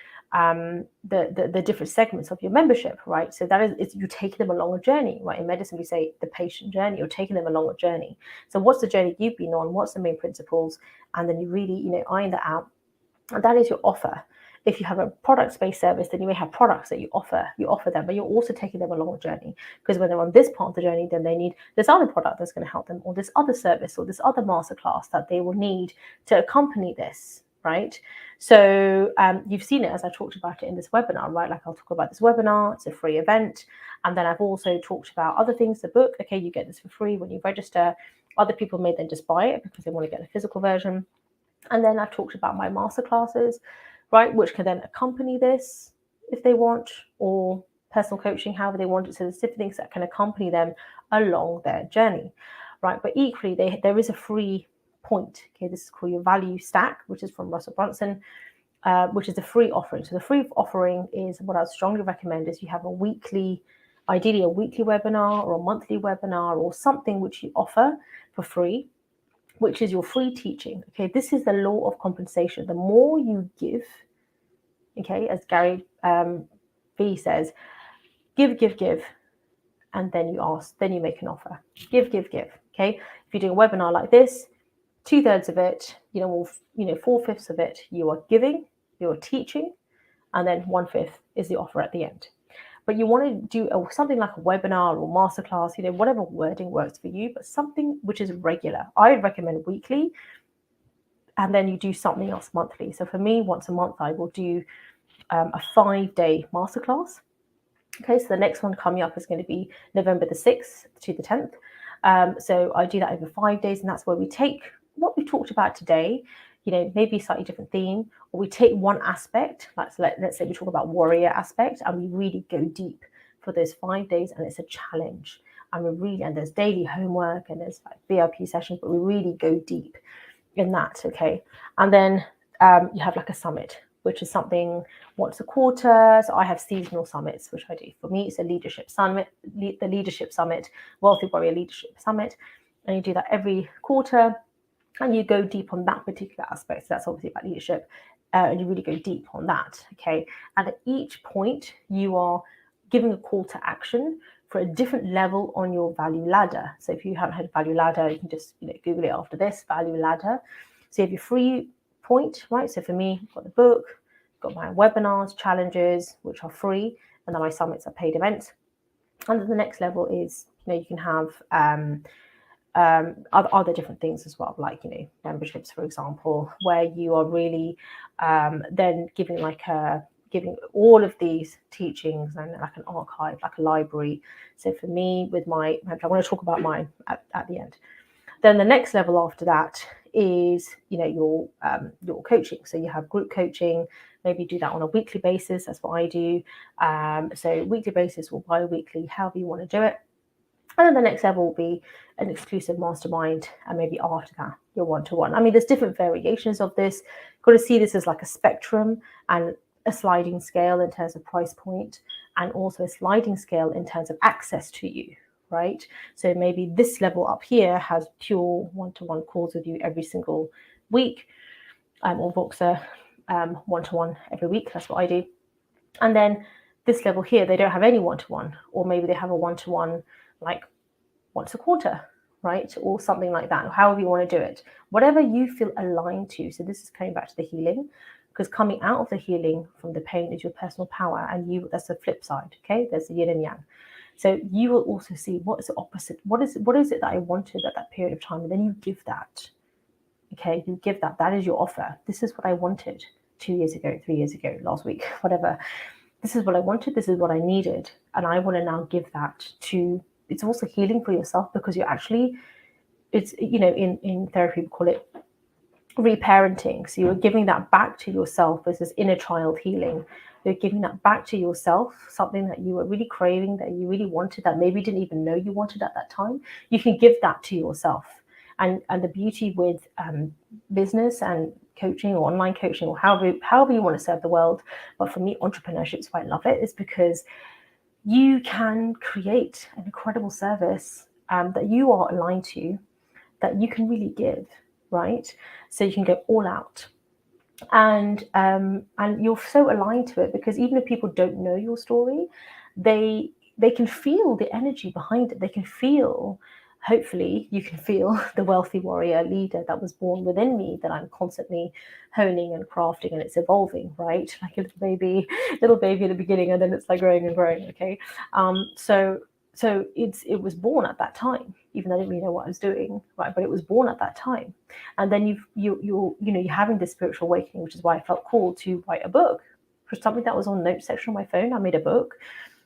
different segments of your membership, right? So that is, you're taking them along a journey, right? In medicine, we say the patient journey. You're taking them along a journey. So what's the journey you've been on? What's the main principles? And then you really, iron that out. And that is your offer. If you have a product-based service, then you may have products that you offer them, but you're also taking them along a journey, because when they're on this part of the journey, then they need this other product that's going to help them, or this other service, or this other masterclass that they will need to accompany this, right? So you've seen it as I talked about it in this webinar, right? Like I'll talk about this webinar, it's a free event. And then I've also talked about other things, the book, okay, you get this for free when you register. Other people may then just buy it because they want to get the physical version. And then I've talked about my masterclasses, right, which can then accompany this if they want, or personal coaching, however they want it. So there's different things that can accompany them along their journey, right? But equally, there is a free point. Okay, this is called your value stack, which is from Russell Brunson, which is a free offering. So the free offering is what I would strongly recommend is you have ideally a weekly webinar or a monthly webinar or something which you offer for free, which is your free teaching. Okay, this is the law of compensation. The more you give, okay, as Gary Vee says, give, and then you ask, then you make an offer. Give. Okay, if you're doing a webinar like this, 2/3 of it, 4/5 of it, you are giving, you're teaching, and then 1/5 is the offer at the end. But you want to do something like a webinar or masterclass, whatever wording works for you, but something which is regular. I would recommend weekly, and then you do something else monthly. So for me, once a month, I will do a 5-day masterclass. Okay, so the next one coming up is going to be November the 6th to the 10th. So I do that over 5 days, and that's where we take what we talked about today, maybe a slightly different theme, or we take one aspect, let's say we talk about warrior aspect, and we really go deep for those 5 days, and it's a challenge. And there's daily homework, and there's like VIP sessions, but we really go deep in that, okay? And then you have like a summit, which is something once a quarter. So I have seasonal summits, which I do. For me, it's a leadership summit, the Leadership Summit, Wealthy Warrior Leadership Summit, and you do that every quarter. And you go deep on that particular aspect. So that's obviously about leadership. And you really go deep on that, okay? And at each point, you are giving a call to action for a different level on your value ladder. So if you haven't heard of value ladder, you can just Google it after this, value ladder. So you have your free point, right? So for me, I've got the book, got my webinars, challenges, which are free, and then my summits are paid events. And then the next level is, you can have other different things as well, like, memberships, for example, where you are really then giving all of these teachings and like an archive, like a library. So for me, with I want to talk about mine at the end. Then the next level after that is, your coaching. So you have group coaching. Maybe do that on a weekly basis. That's what I do. So weekly basis or bi-weekly, however you want to do it. And then the next level will be an exclusive mastermind, and maybe after that, your one-to-one. I mean, there's different variations of this. You've got to see this as like a spectrum and a sliding scale in terms of price point, and also a sliding scale in terms of access to you, right? So maybe this level up here has pure one-to-one calls with you every single week, or Voxer one-to-one every week. That's what I do. And then this level here, they don't have any one-to-one, or maybe they have a one-to-one like once a quarter, right? Or something like that, or however you want to do it, whatever you feel aligned to. So this is coming back to the healing, because coming out of the healing from the pain is your personal power, and that's the flip side. Okay, there's the yin and yang. So you will also see what is the opposite. What is it that I wanted at that period of time, and then you give that. Okay, you give that. That is your offer. This is what I wanted 2 years ago, 3 years ago, last week, whatever. This is what I wanted. This is what I needed, and I want to now give that to. It's also healing for yourself, because you're actually, it's, in therapy we call it reparenting. So you're giving that back to yourself. This is inner child healing. You're giving that back to yourself, something that you were really craving, that you really wanted, that maybe you didn't even know you wanted at that time. You can give that to yourself. And the beauty with business and coaching, or online coaching, or however you want to serve the world, but for me, entrepreneurship is why I love it, is because you can create an incredible service that you are aligned to, that you can really give, right? So you can go all out, and you're so aligned to it, because even if people don't know your story, they can feel the energy behind it. They can feel, hopefully you can feel the wealthy warrior leader that was born within me, that I'm constantly honing and crafting, and it's evolving, right? Like a little baby at the beginning, and then it's like growing and growing. Okay, so it was born at that time, even though I didn't really know what I was doing, right? But it was born at that time, and then you're having this spiritual awakening, which is why I felt called to write a book. For something that was on the notes section on my phone, I made a book.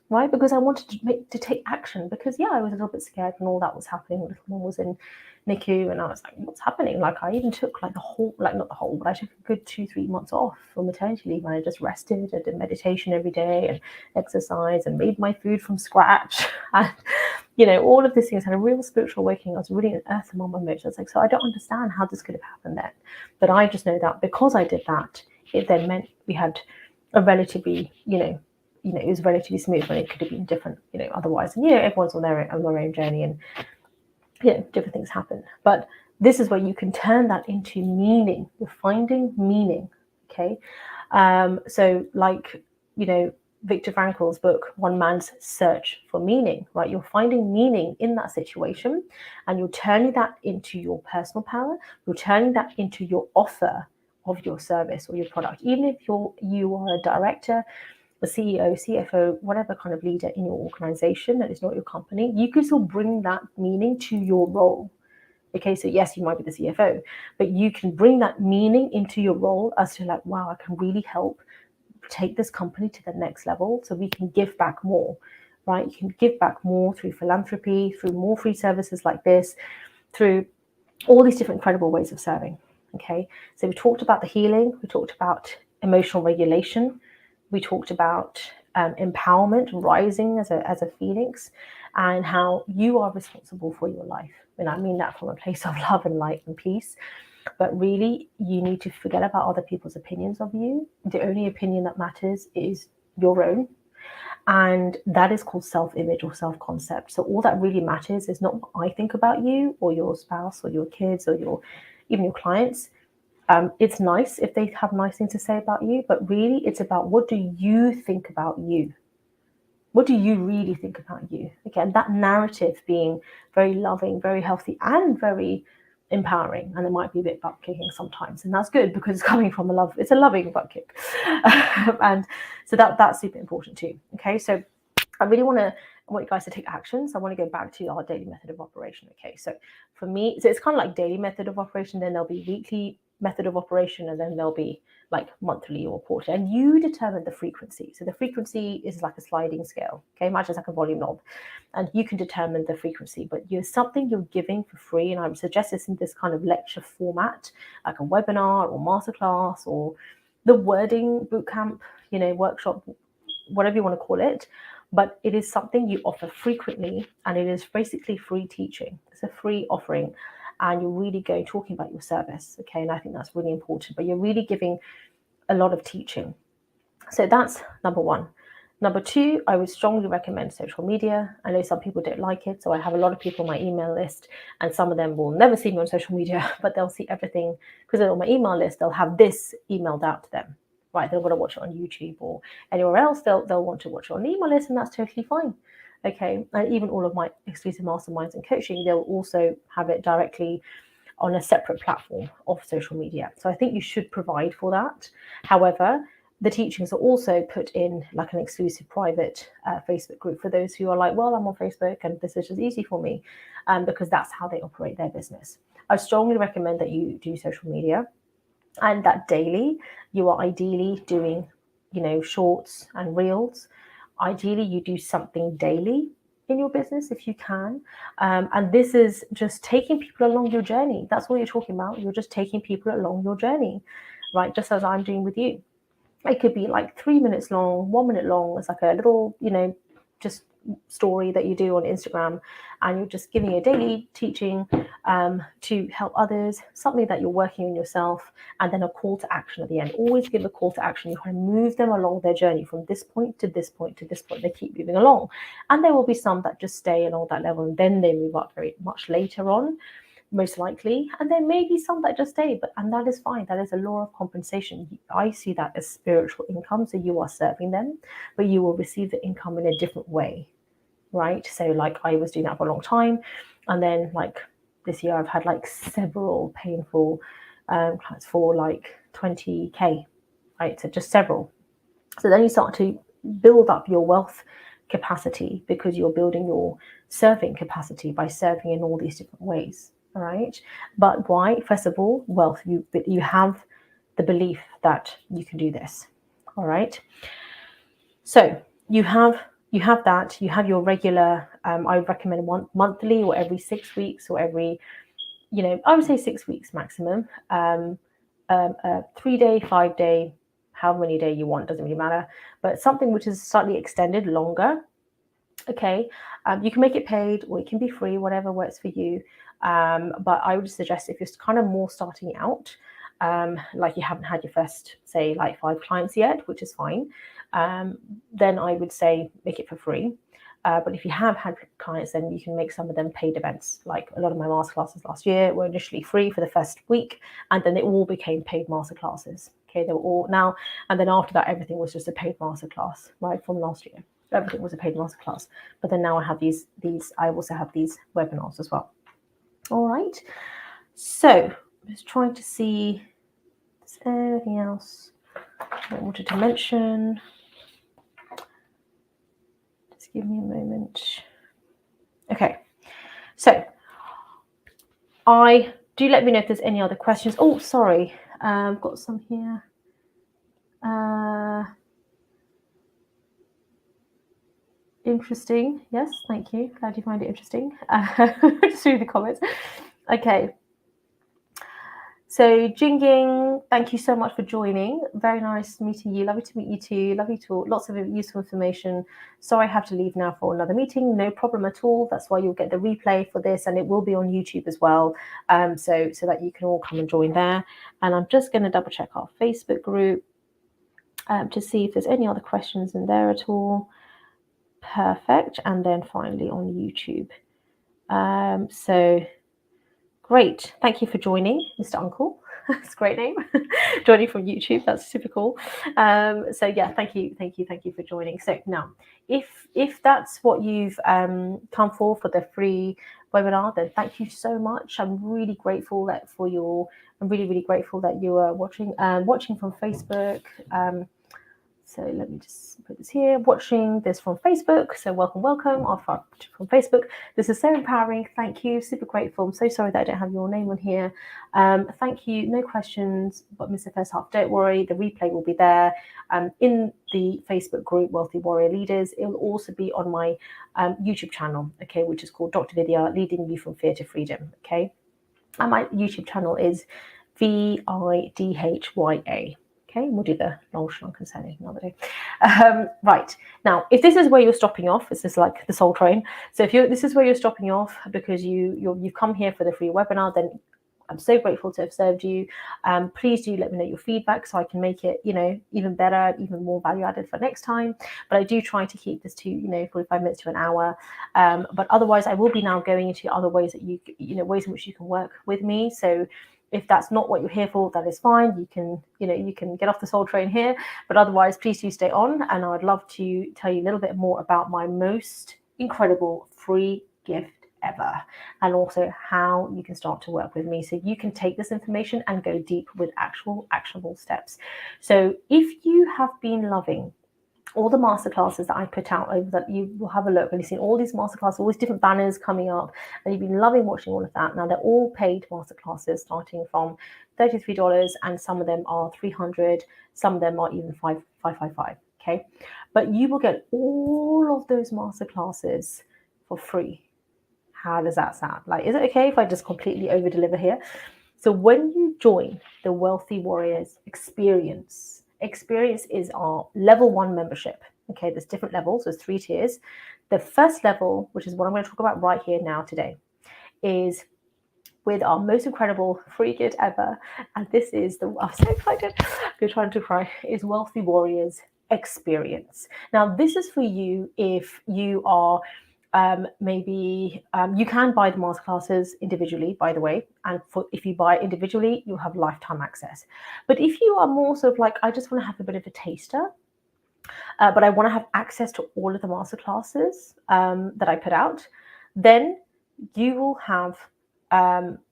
Right, because I wanted to take action, because I was a little bit scared when all that was happening. Little one was in NICU, and I was like, what's happening? Like, I even took like not the whole, but I took a good 2-3 months off for maternity leave, and I just rested. I did meditation every day and exercise and made my food from scratch, and all of these things. Had a real spiritual awakening. I was really in earth among my emotions. Like, so I don't understand how this could have happened then, but I just know that because I did that, it then meant we had a relatively, it was relatively smooth, when it could have been different, otherwise. And everyone's on their own journey, and different things happen. But this is where you can turn that into meaning. You're finding meaning. Okay, so like Viktor Frankl's book, One Man's Search for Meaning, right? You're finding meaning in that situation, and you're turning that into your personal power. You're turning that into your offer of your service or your product. Even if you are a director, a CEO, CFO, whatever kind of leader in your organization that is not your company, you can still bring that meaning to your role. Okay, so yes, you might be the CFO, but you can bring that meaning into your role as to like, wow, I can really help take this company to the next level, so we can give back more, right? You can give back more through philanthropy, through more free services like this, through all these different incredible ways of serving. Okay, so we talked about the healing, we talked about emotional regulation, we talked about empowerment, rising as a phoenix, and how you are responsible for your life. And I mean that from a place of love and light and peace. But really, you need to forget about other people's opinions of you. The only opinion that matters is your own. And that is called self-image or self-concept. So all that really matters is not what I think about you or your spouse or your kids or even your clients. It's nice if they have nice things to say about you, but really it's about, what do you think about you? What do you really think about you? Again, that narrative being very loving, very healthy, and very empowering. And it might be a bit butt kicking sometimes, and that's good because it's coming from it's a loving butt kick. And so that's super important too. Okay, so I really want to I want you guys to take action. So I want to go back to our daily method of operation. Okay, so for me, so it's kind of like daily method of operation, then there'll be weekly method of operation, and then there'll be like monthly or quarterly, and you determine the frequency. So the frequency is like a sliding scale. Okay, imagine it's like a volume knob, and you can determine the frequency, but you're something you're giving for free. And I would suggest this in this kind of lecture format, like a webinar or masterclass or the wording bootcamp, workshop, whatever you want to call it. But it is something you offer frequently, and it is basically free teaching. It's a free offering, and you're really going talking about your service. Okay, and I think that's really important. But you're really giving a lot of teaching. So that's number one. Number two, I would strongly recommend social media. I know some people don't like it, so I have a lot of people on my email list, and some of them will never see me on social media, but they'll see everything because they're on my email list. They'll have this emailed out to them, right? They'll want to watch it on YouTube or anywhere else. They'll want to watch it on the email list, and that's totally fine. Okay, and even all of my exclusive masterminds and coaching, they'll also have it directly on a separate platform of social media. So I think you should provide for that. However, the teachings are also put in like an exclusive private Facebook group for those who are like, well, I'm on Facebook and this is just easy for me, because that's how they operate their business. I strongly recommend that you do social media, and that daily you are ideally doing, shorts and reels. Ideally, you do something daily in your business if you can. And this is just taking people along your journey. That's what you're talking about. You're just taking people along your journey, right? Just as I'm doing with you. It could be like 3 minutes long, 1 minute long. It's like a little, just story that you do on Instagram, and you're just giving a daily teaching to help others, something that you're working on yourself, and then a call to action at the end. Always give a call to action. You kind of move them along their journey from this point to this point to this point. They keep moving along, and there will be some that just stay along that level, and then they move up very much later on, most likely, and there may be some that just stay, and that is fine. That is a law of compensation. I see that as spiritual income. So you are serving them, but you will receive the income in a different way, right? So like I was doing that for a long time, and then like this year I've had like several painful clients for like 20k, right? So just several. So then you start to build up your wealth capacity, because you're building your serving capacity by serving in all these different ways. All right. But why? First of all, wealth. You have the belief that you can do this. All right. So you have that. You have your regular. I would recommend one monthly or every 6 weeks or every, I would say 6 weeks maximum. 3 day, 5 day, however many day you want, doesn't really matter. But something which is slightly extended, longer. Okay, you can make it paid or it can be free, whatever works for you. But I would suggest if you're kind of more starting out, like you haven't had your first, say, like 5 clients yet, which is fine, then I would say make it for free. But if you have had clients, then you can make some of them paid events. Like a lot of my masterclasses last year were initially free for the first week, and then it all became paid masterclasses. Okay, they were all now, and then after that, everything was just a paid masterclass, right, from last year. Everything was a paid masterclass. But then now I have these. I also have these webinars as well. All right. So I'm just trying to see if there's anything else I wanted to mention. Just give me a moment. Okay. So do let me know if there's any other questions. Oh, sorry. I've got some here. Interesting. Yes, thank you. Glad you find it interesting. Just read the comments. Okay. So Jinging, thank you so much for joining. Very nice meeting you. Lovely to meet you too. Lovely to lots of useful information. Sorry I have to leave now for another meeting. No problem at all. That's why you'll get the replay for this, and it will be on YouTube as well. So that you can all come and join there. And I'm just going to double check our Facebook group to see if there's any other questions in there at all. Perfect. And then finally on YouTube. So great. Thank you for joining, Mr. Uncle. That's a great name. Joining from YouTube. That's super cool. So yeah, thank you for joining. So now, if that's what you've come for the free webinar, then thank you so much. I'm really grateful I'm really grateful that you are watching from Facebook. So let me just put this here. Watching this from Facebook. So welcome. From Facebook. This is so empowering. Thank you. Super grateful. I'm so sorry that I don't have your name on here. Thank you. No questions, but missed the first half. Don't worry. The replay will be there in the Facebook group, Wealthy Warrior Leaders. It will also be on my YouTube channel, okay, which is called Dr. Vidya, Leading You from Fear to Freedom, okay? And my YouTube channel is VIDHYA. Okay, we'll do the long shrunk and say another day. Right, now, if this is where you're stopping off, this is like the Soul Train. So if this is where you're stopping off because you've come here for the free webinar, then I'm so grateful to have served you. Please do let me know your feedback so I can make it, even better, even more value added for next time. But I do try to keep this to, 45 minutes to an hour. But otherwise, I will be now going into other ways that ways in which you can work with me. So if that's not what you're here for, that is fine. You can get off the Soul Train here. But otherwise, please do stay on. And I'd love to tell you a little bit more about my most incredible free gift ever, and also how you can start to work with me so you can take this information and go deep with actual actionable steps. So if you have been loving all the masterclasses that I put out over that, you will have a look and you've seen all these masterclasses, all these different banners coming up, and you've been loving watching all of that. Now they're all paid masterclasses starting from $33, and some of them are $300, some of them are even $555. Okay, but you will get all of those masterclasses for free. How does that sound? Like, is it okay if I just completely over deliver here? So when you join the Wealthy Warriors Experience is our level 1 membership. Okay, there's different levels, there's 3 tiers. The first level, which is what I'm going to talk about right here now today, is with our most incredible free gift ever. And this is I'm so excited, I'm trying to cry, is Wealthy Warriors Experience. Now, this is for you if you are you can buy the masterclasses individually, by the way, and if you buy individually, you'll have lifetime access. But if you are more sort of like, I just want to have a bit of a taster, but I want to have access to all of the masterclasses that I put out, then you will have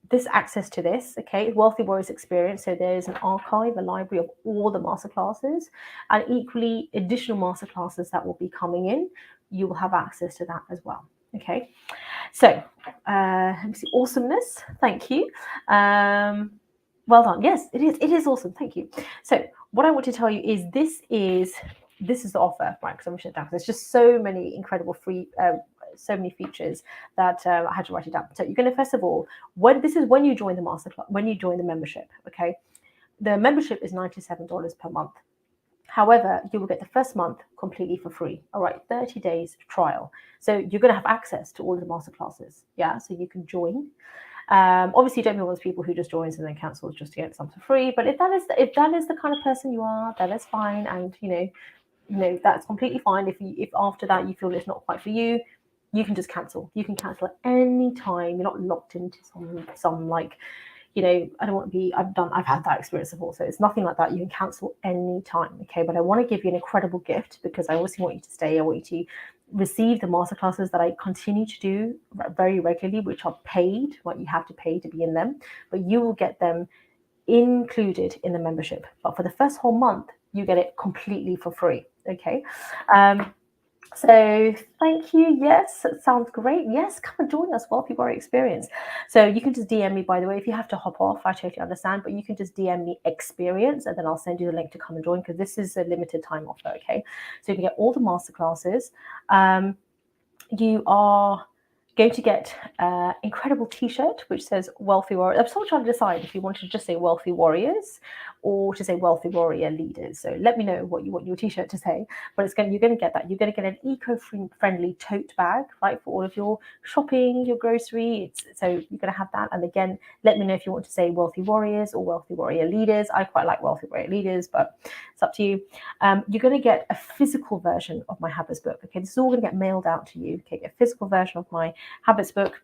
this access to this, okay, Wealthy Warriors Experience. So there's an archive, a library of all the masterclasses, and equally additional masterclasses that will be coming in. You will have access to that as well. Okay, so let me see, awesomeness. Thank you. Well done. Yes, it is. It is awesome. Thank you. So what I want to tell you is this is the offer, right? Because I'm writing it down. There's just so many incredible free. So many features that I had to write it down. So you're going to, first of all, when you join the masterclass, when you join the membership, okay, the membership is $97 per month. However, you will get the first month completely for free. All right, 30 days trial. So you're going to have access to all of the masterclasses. Yeah, so you can join. Obviously, don't be one of those people who just joins and then cancels just to get something for free. But if that is the kind of person you are, then that's fine. And that's completely fine. If after that you feel it's not quite for you, you can just cancel. You can cancel at any time. You're not locked into some like, I don't want to be, I've had that experience before. So it's nothing like that. You can cancel any time. Okay. But I want to give you an incredible gift because I obviously want you to stay. I want you to receive the masterclasses that I continue to do very regularly, which are paid. What you have to pay to be in them, but you will get them included in the membership. But for the first whole month, you get it completely for free. Okay. So thank you. Yes, it sounds great. Yes, come and join us, Wealthy Warrior Experience. So you can just DM me, by the way, if you have to hop off, I totally understand, but you can just DM me Experience and then I'll send you the link to come and join because this is a limited time offer, okay? So you can get all the masterclasses. You are going to get an incredible t-shirt which says Wealthy Warrior. I'm still trying to decide if you want to just say Wealthy Warriors or to say Wealthy Warrior Leaders. So let me know what you want your t-shirt to say. But you're going to get that. You're going to get an eco-friendly tote bag, right, for all of your shopping, your grocery. So you're going to have that. And again, let me know if you want to say Wealthy Warriors or Wealthy Warrior Leaders. I quite like Wealthy Warrior Leaders, but it's up to you. You're going to get a physical version of my Habits book. Okay, this is all going to get mailed out to you. Okay, a physical version of my Habits book.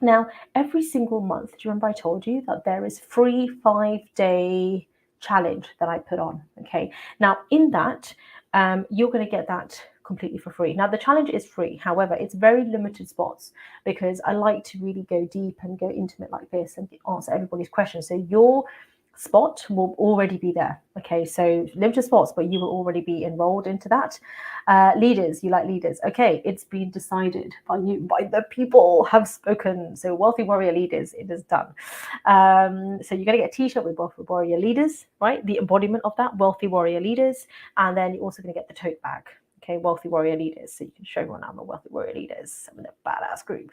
Now, every single month, do you remember I told you that there is free 5-day challenge that I put on? Okay, now in that, you're going to get that completely for free. Now, the challenge is free. However, it's very limited spots because I like to really go deep and go intimate like this and answer everybody's questions. So your spot will already be there. Okay, so limited spots, but you will already be enrolled into that. Leaders, you like leaders. Okay, it's been decided by you, by the people have spoken. So Wealthy Warrior Leaders, it is done. So you're going to get a t-shirt with Wealthy Warrior Leaders, right? The embodiment of that, Wealthy Warrior Leaders. And then you're also going to get the tote bag. Okay, Wealthy Warrior Leaders. So you can show everyone I'm a Wealthy Warrior Leaders. I'm in a badass group.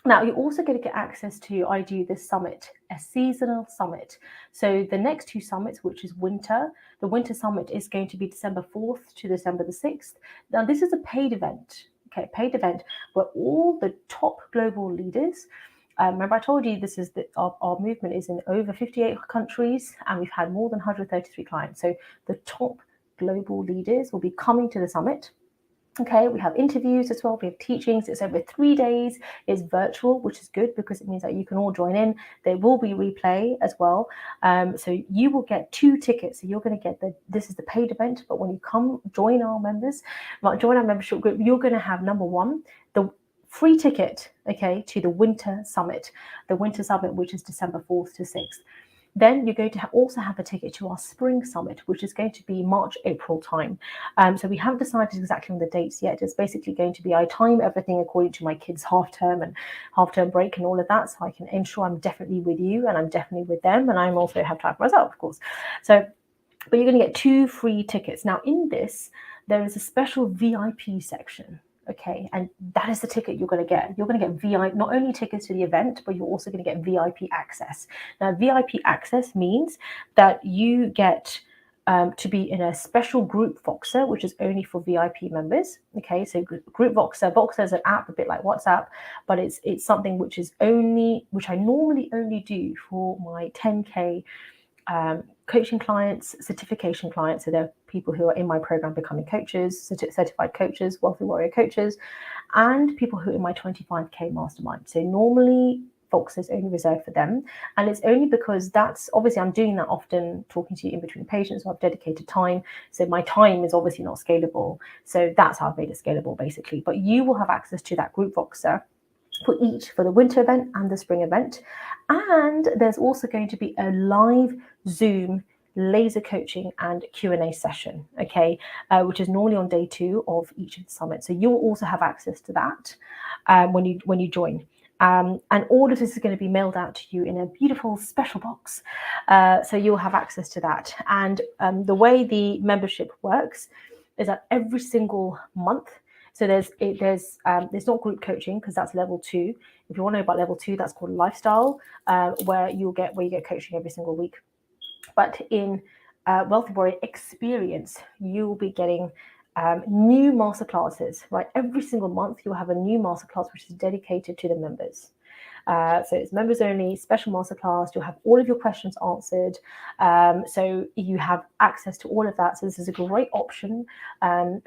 Now, you're also going to get access to, I do this summit, a seasonal summit. So the next two summits, which is winter, the winter summit is going to be December 4th to December the 6th. Now, this is a paid event, okay, paid event where all the top global leaders, remember I told you this is our movement is in over 58 countries and we've had more than 133 clients. So the top global leaders will be coming to the summit. Okay, we have interviews as well, we have teachings, it's over 3 days, it's virtual, which is good because it means that you can all join in. There will be replay as well. So you will get 2 tickets. So you're going to get this is the paid event, but when you come join our membership group, you're going to have number one, the free ticket, okay, to the winter summit, which is December 4th to 6th. Then you're going to also have a ticket to our spring summit, which is going to be March, April time. So we haven't decided exactly on the dates yet. It's basically going to be, I time everything according to my kids' half-term break and all of that. So I can ensure I'm definitely with you and I'm definitely with them. And I'm also have time for myself, of course. So, but you're going to get 2 free tickets. Now in this, there is a special VIP section. Okay, and that is the ticket you're going to get. You're going to get VIP, not only tickets to the event, but you're also going to get VIP access. Now, VIP access means that you get to be in a special group Voxer, which is only for VIP members. Okay, so group Voxer. Voxer is an app, a bit like WhatsApp, but it's something which I normally only do for my 10K coaching clients, certification clients. So they're people who are in my program becoming coaches, certified coaches, Wealthy Warrior coaches, and people who are in my 25K mastermind. So normally Vox is only reserved for them. And it's only because that's obviously I'm doing that often, talking to you in between patients, so I've dedicated time. So my time is obviously not scalable. So that's how I've made it scalable basically. But you will have access to that group Voxer for the winter event and the spring event. And there's also going to be a live Zoom laser coaching and Q&A session, okay, which is normally on day 2 of each of the summits. So you'll also have access to that when you join. And all of this is going to be mailed out to you in a beautiful special box. So you'll have access to that. And the way the membership works is that every single month, so there's not group coaching because that's level 2. If you want to know about level 2, that's called lifestyle, where you get coaching every single week. But in Wealthy Warrior Experience, you will be getting new masterclasses, right? Every single month, you'll have a new masterclass which is dedicated to the members. So it's members only, special masterclass. You'll have all of your questions answered. So you have access to all of that. So this is a great option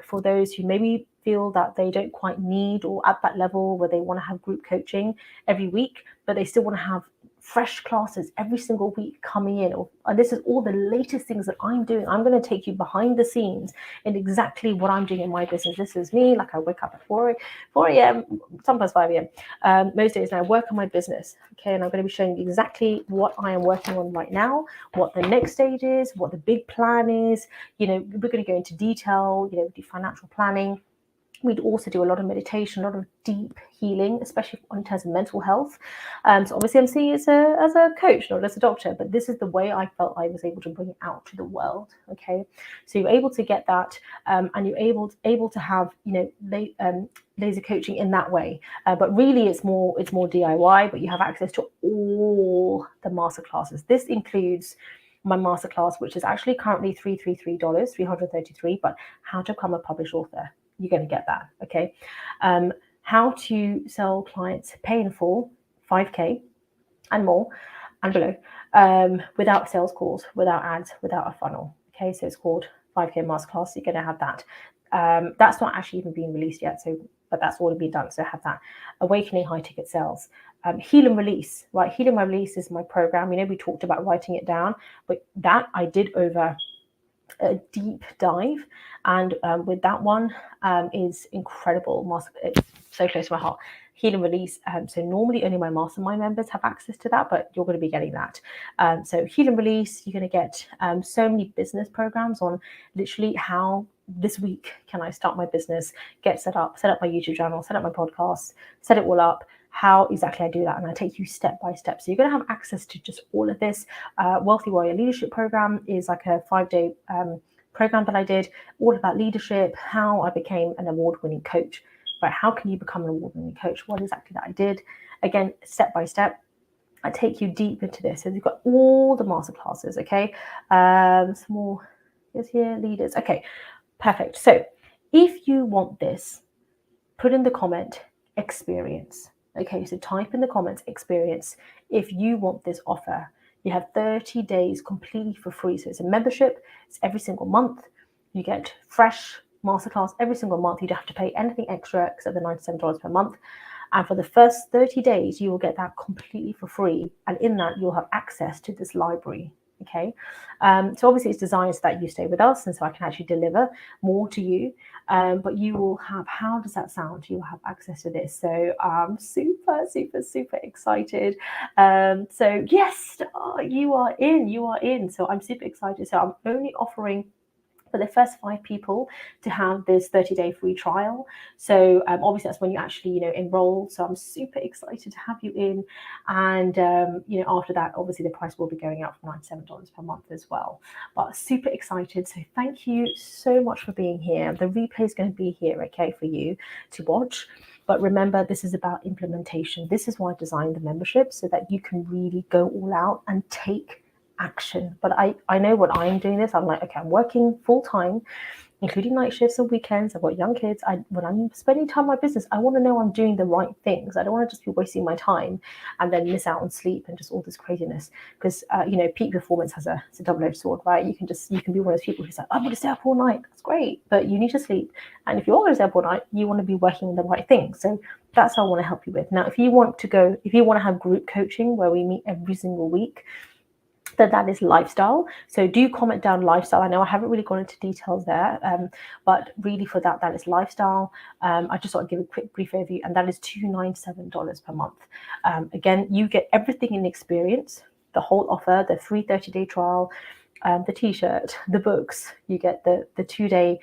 for those who maybe feel that they don't quite need or at that level where they want to have group coaching every week, but they still want to have fresh classes every single week coming in. And this is all the latest things that I'm doing. I'm going to take you behind the scenes in exactly what I'm doing in my business. This is me. Like I wake up at 4 a.m., sometimes 5 a.m. Most days now I work on my business. Okay, and I'm going to be showing you exactly what I am working on right now, what the next stage is, what the big plan is. You know, we're going to go into detail, you know, do financial planning. We'd also do a lot of meditation, a lot of deep healing, especially in terms of mental health. So obviously I'm seeing it as a coach, not as a doctor, but this is the way I felt I was able to bring it out to the world. Okay, so you're able to get that, and you're able to have, you know, laser coaching in that way. But really, it's more DIY. But you have access to all the masterclasses. This includes my masterclass, which is actually currently $333, but how to become a published author. You're going to get that, okay? How to sell clients pay in full, 5K and more and below, without sales calls, without ads, without a funnel, okay? So it's called 5K Masterclass. So you're going to have that. That's not actually even being released yet, but that's already been done. So have that. Awakening high ticket sales. Heal and release, right? Heal and release is my program. You know, we talked about writing it down, but that I did over a deep dive, and with that one is incredible. It's so close to my heart. Heal and Release. So normally only my mastermind members have access to that, but you're going to be getting that. So Heal and Release, you're going to get so many business programs on literally how this week can I start my business, get set up my YouTube channel, set up my podcast, set it all up, how exactly I do that. And I take you step by step. So you're going to have access to just all of this. Wealthy Warrior Leadership Program is like a 5-day program that I did, all about leadership, how I became an award-winning coach. Right? How can you become an award-winning coach? What exactly that I did? Again, step by step. I take you deep into this. So you've got all the masterclasses, okay? Some more is here, leaders. Okay, perfect. So if you want this, put in the comment, experience. Okay, so type in the comments, experience. If you want this offer, you have 30 days completely for free. So it's a membership. It's every single month. You get fresh masterclass every single month. You don't have to pay anything extra except the $97 per month. And for the first 30 days, you will get that completely for free. And in that, you'll have access to this library. Okay, so obviously it's designed so that you stay with us and so I can actually deliver more to you, but you will have, how does that sound? You will have access to this. So I'm super excited. So yes, you are in. So I'm super excited. So I'm only offering for the first 5 people to have this 30-day free trial. So obviously that's when you actually, enroll. So I'm super excited to have you in. And, after that, obviously the price will be going up from $97 per month as well. But super excited. So thank you so much for being here. The replay is going to be here, okay, for you to watch. But remember, this is about implementation. This is why I designed the membership, so that you can really go all out and take action. But I know what I'm doing this. I'm like, okay, I'm working full time, including night shifts and weekends. I've got young kids. When I'm spending time in my business, I want to know I'm doing the right things. I don't want to just be wasting my time and then miss out on sleep and just all this craziness. Because peak performance it's a double-edged sword, right? You can be one of those people who's like, I'm going to stay up all night. That's great, but you need to sleep. And if you're going to stay up all night, you want to be working on the right things. So that's what I want to help you with. Now, if you want to have group coaching where we meet every single week, that is lifestyle. So do comment down lifestyle. I know I haven't really gone into details there, but really for that is lifestyle. I just want to give a quick brief overview, and that is $297 per month. Again, you get everything in experience, the whole offer, the free 30-day trial, the t-shirt, the books, you get the 2-day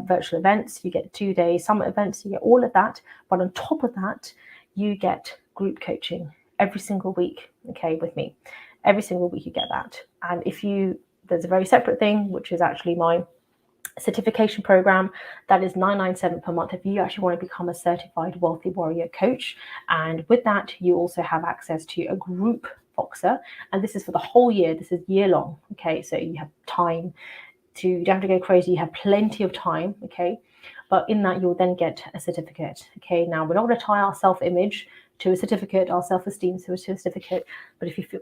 virtual events, you get 2-day summit events, you get all of that. But on top of that, you get group coaching every single week, okay, with me. Every single week you get that. And there's a very separate thing, which is actually my certification program. That is $997 per month if you actually want to become a certified Wealthy Warrior coach. And with that, you also have access to a group Voxer. And this is for the whole year. This is year long. Okay, so you have time you don't have to go crazy. You have plenty of time. Okay, but in that you'll then get a certificate. Okay, now we're not going to tie our self-image to a certificate, our self-esteem to a certificate,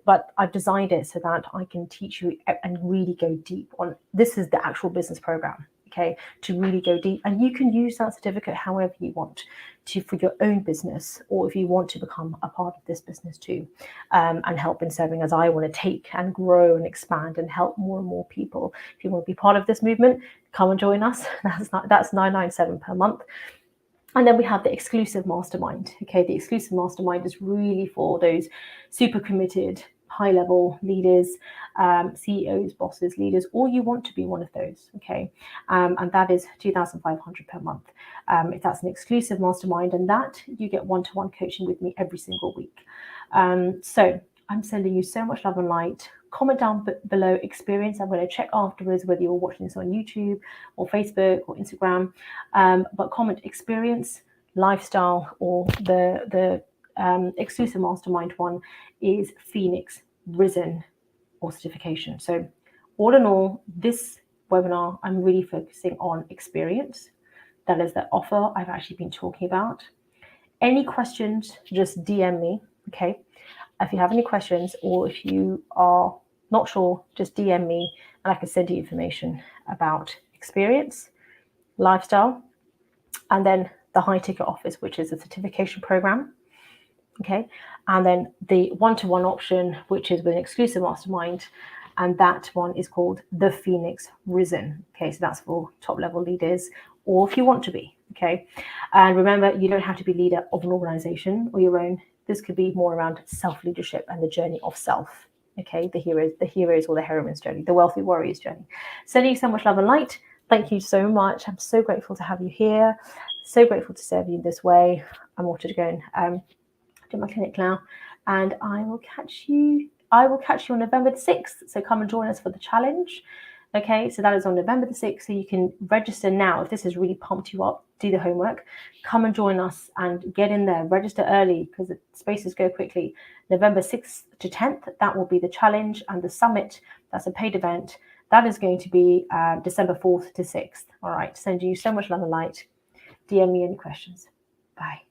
but I've designed it so that I can teach you and really go deep on. This is the actual business program, okay, to really go deep, and you can use that certificate however you want for your own business, or if you want to become a part of this business too, and help in serving as I want to take and grow and expand and help more and more people. If you want to be part of this movement, come and join us. That's $997 per month. And then we have the exclusive mastermind. Okay, the exclusive mastermind is really for those super committed, high-level leaders, CEOs, bosses, leaders, or you want to be one of those. Okay, and that is $2,500 per month. If that's an exclusive mastermind, and that you get one-to-one coaching with me every single week. So I'm sending you so much love and light. Comment down below experience. I'm going to check afterwards whether you're watching this on YouTube or Facebook or Instagram. But comment experience, lifestyle, or the exclusive mastermind one is Phoenix, Risen, or certification. So all in all, this webinar, I'm really focusing on experience. That is the offer I've actually been talking about. Any questions, just DM me, okay? If you have any questions, or if you are not sure, just DM me and I can send you information about experience, lifestyle, and then the high ticket offers, which is a certification program. Okay. And then the one-to-one option, which is with an exclusive mastermind. And that one is called the Phoenix Risen. Okay. So that's for top level leaders, or if you want to be. Okay. And remember, you don't have to be leader of an organization or your own. This could be more around self-leadership and the journey of self. Okay, the heroes or the heroine's journey, the wealthy warrior's journey. Sending you so much love and light. Thank you so much. I'm so grateful to have you here. So grateful to serve you this way. I'm off to go and do my clinic now, and I will catch you on November the 6th. So come and join us for the challenge. Okay, so that is on November the 6th. So you can register now if this has really pumped you up. Do the homework. Come and join us and get in there. Register early because the spaces go quickly. November 6th to 10th, that will be the challenge, and the summit, that's a paid event. That is going to be December 4th to 6th. All right, send you so much love and light. DM me any questions. Bye.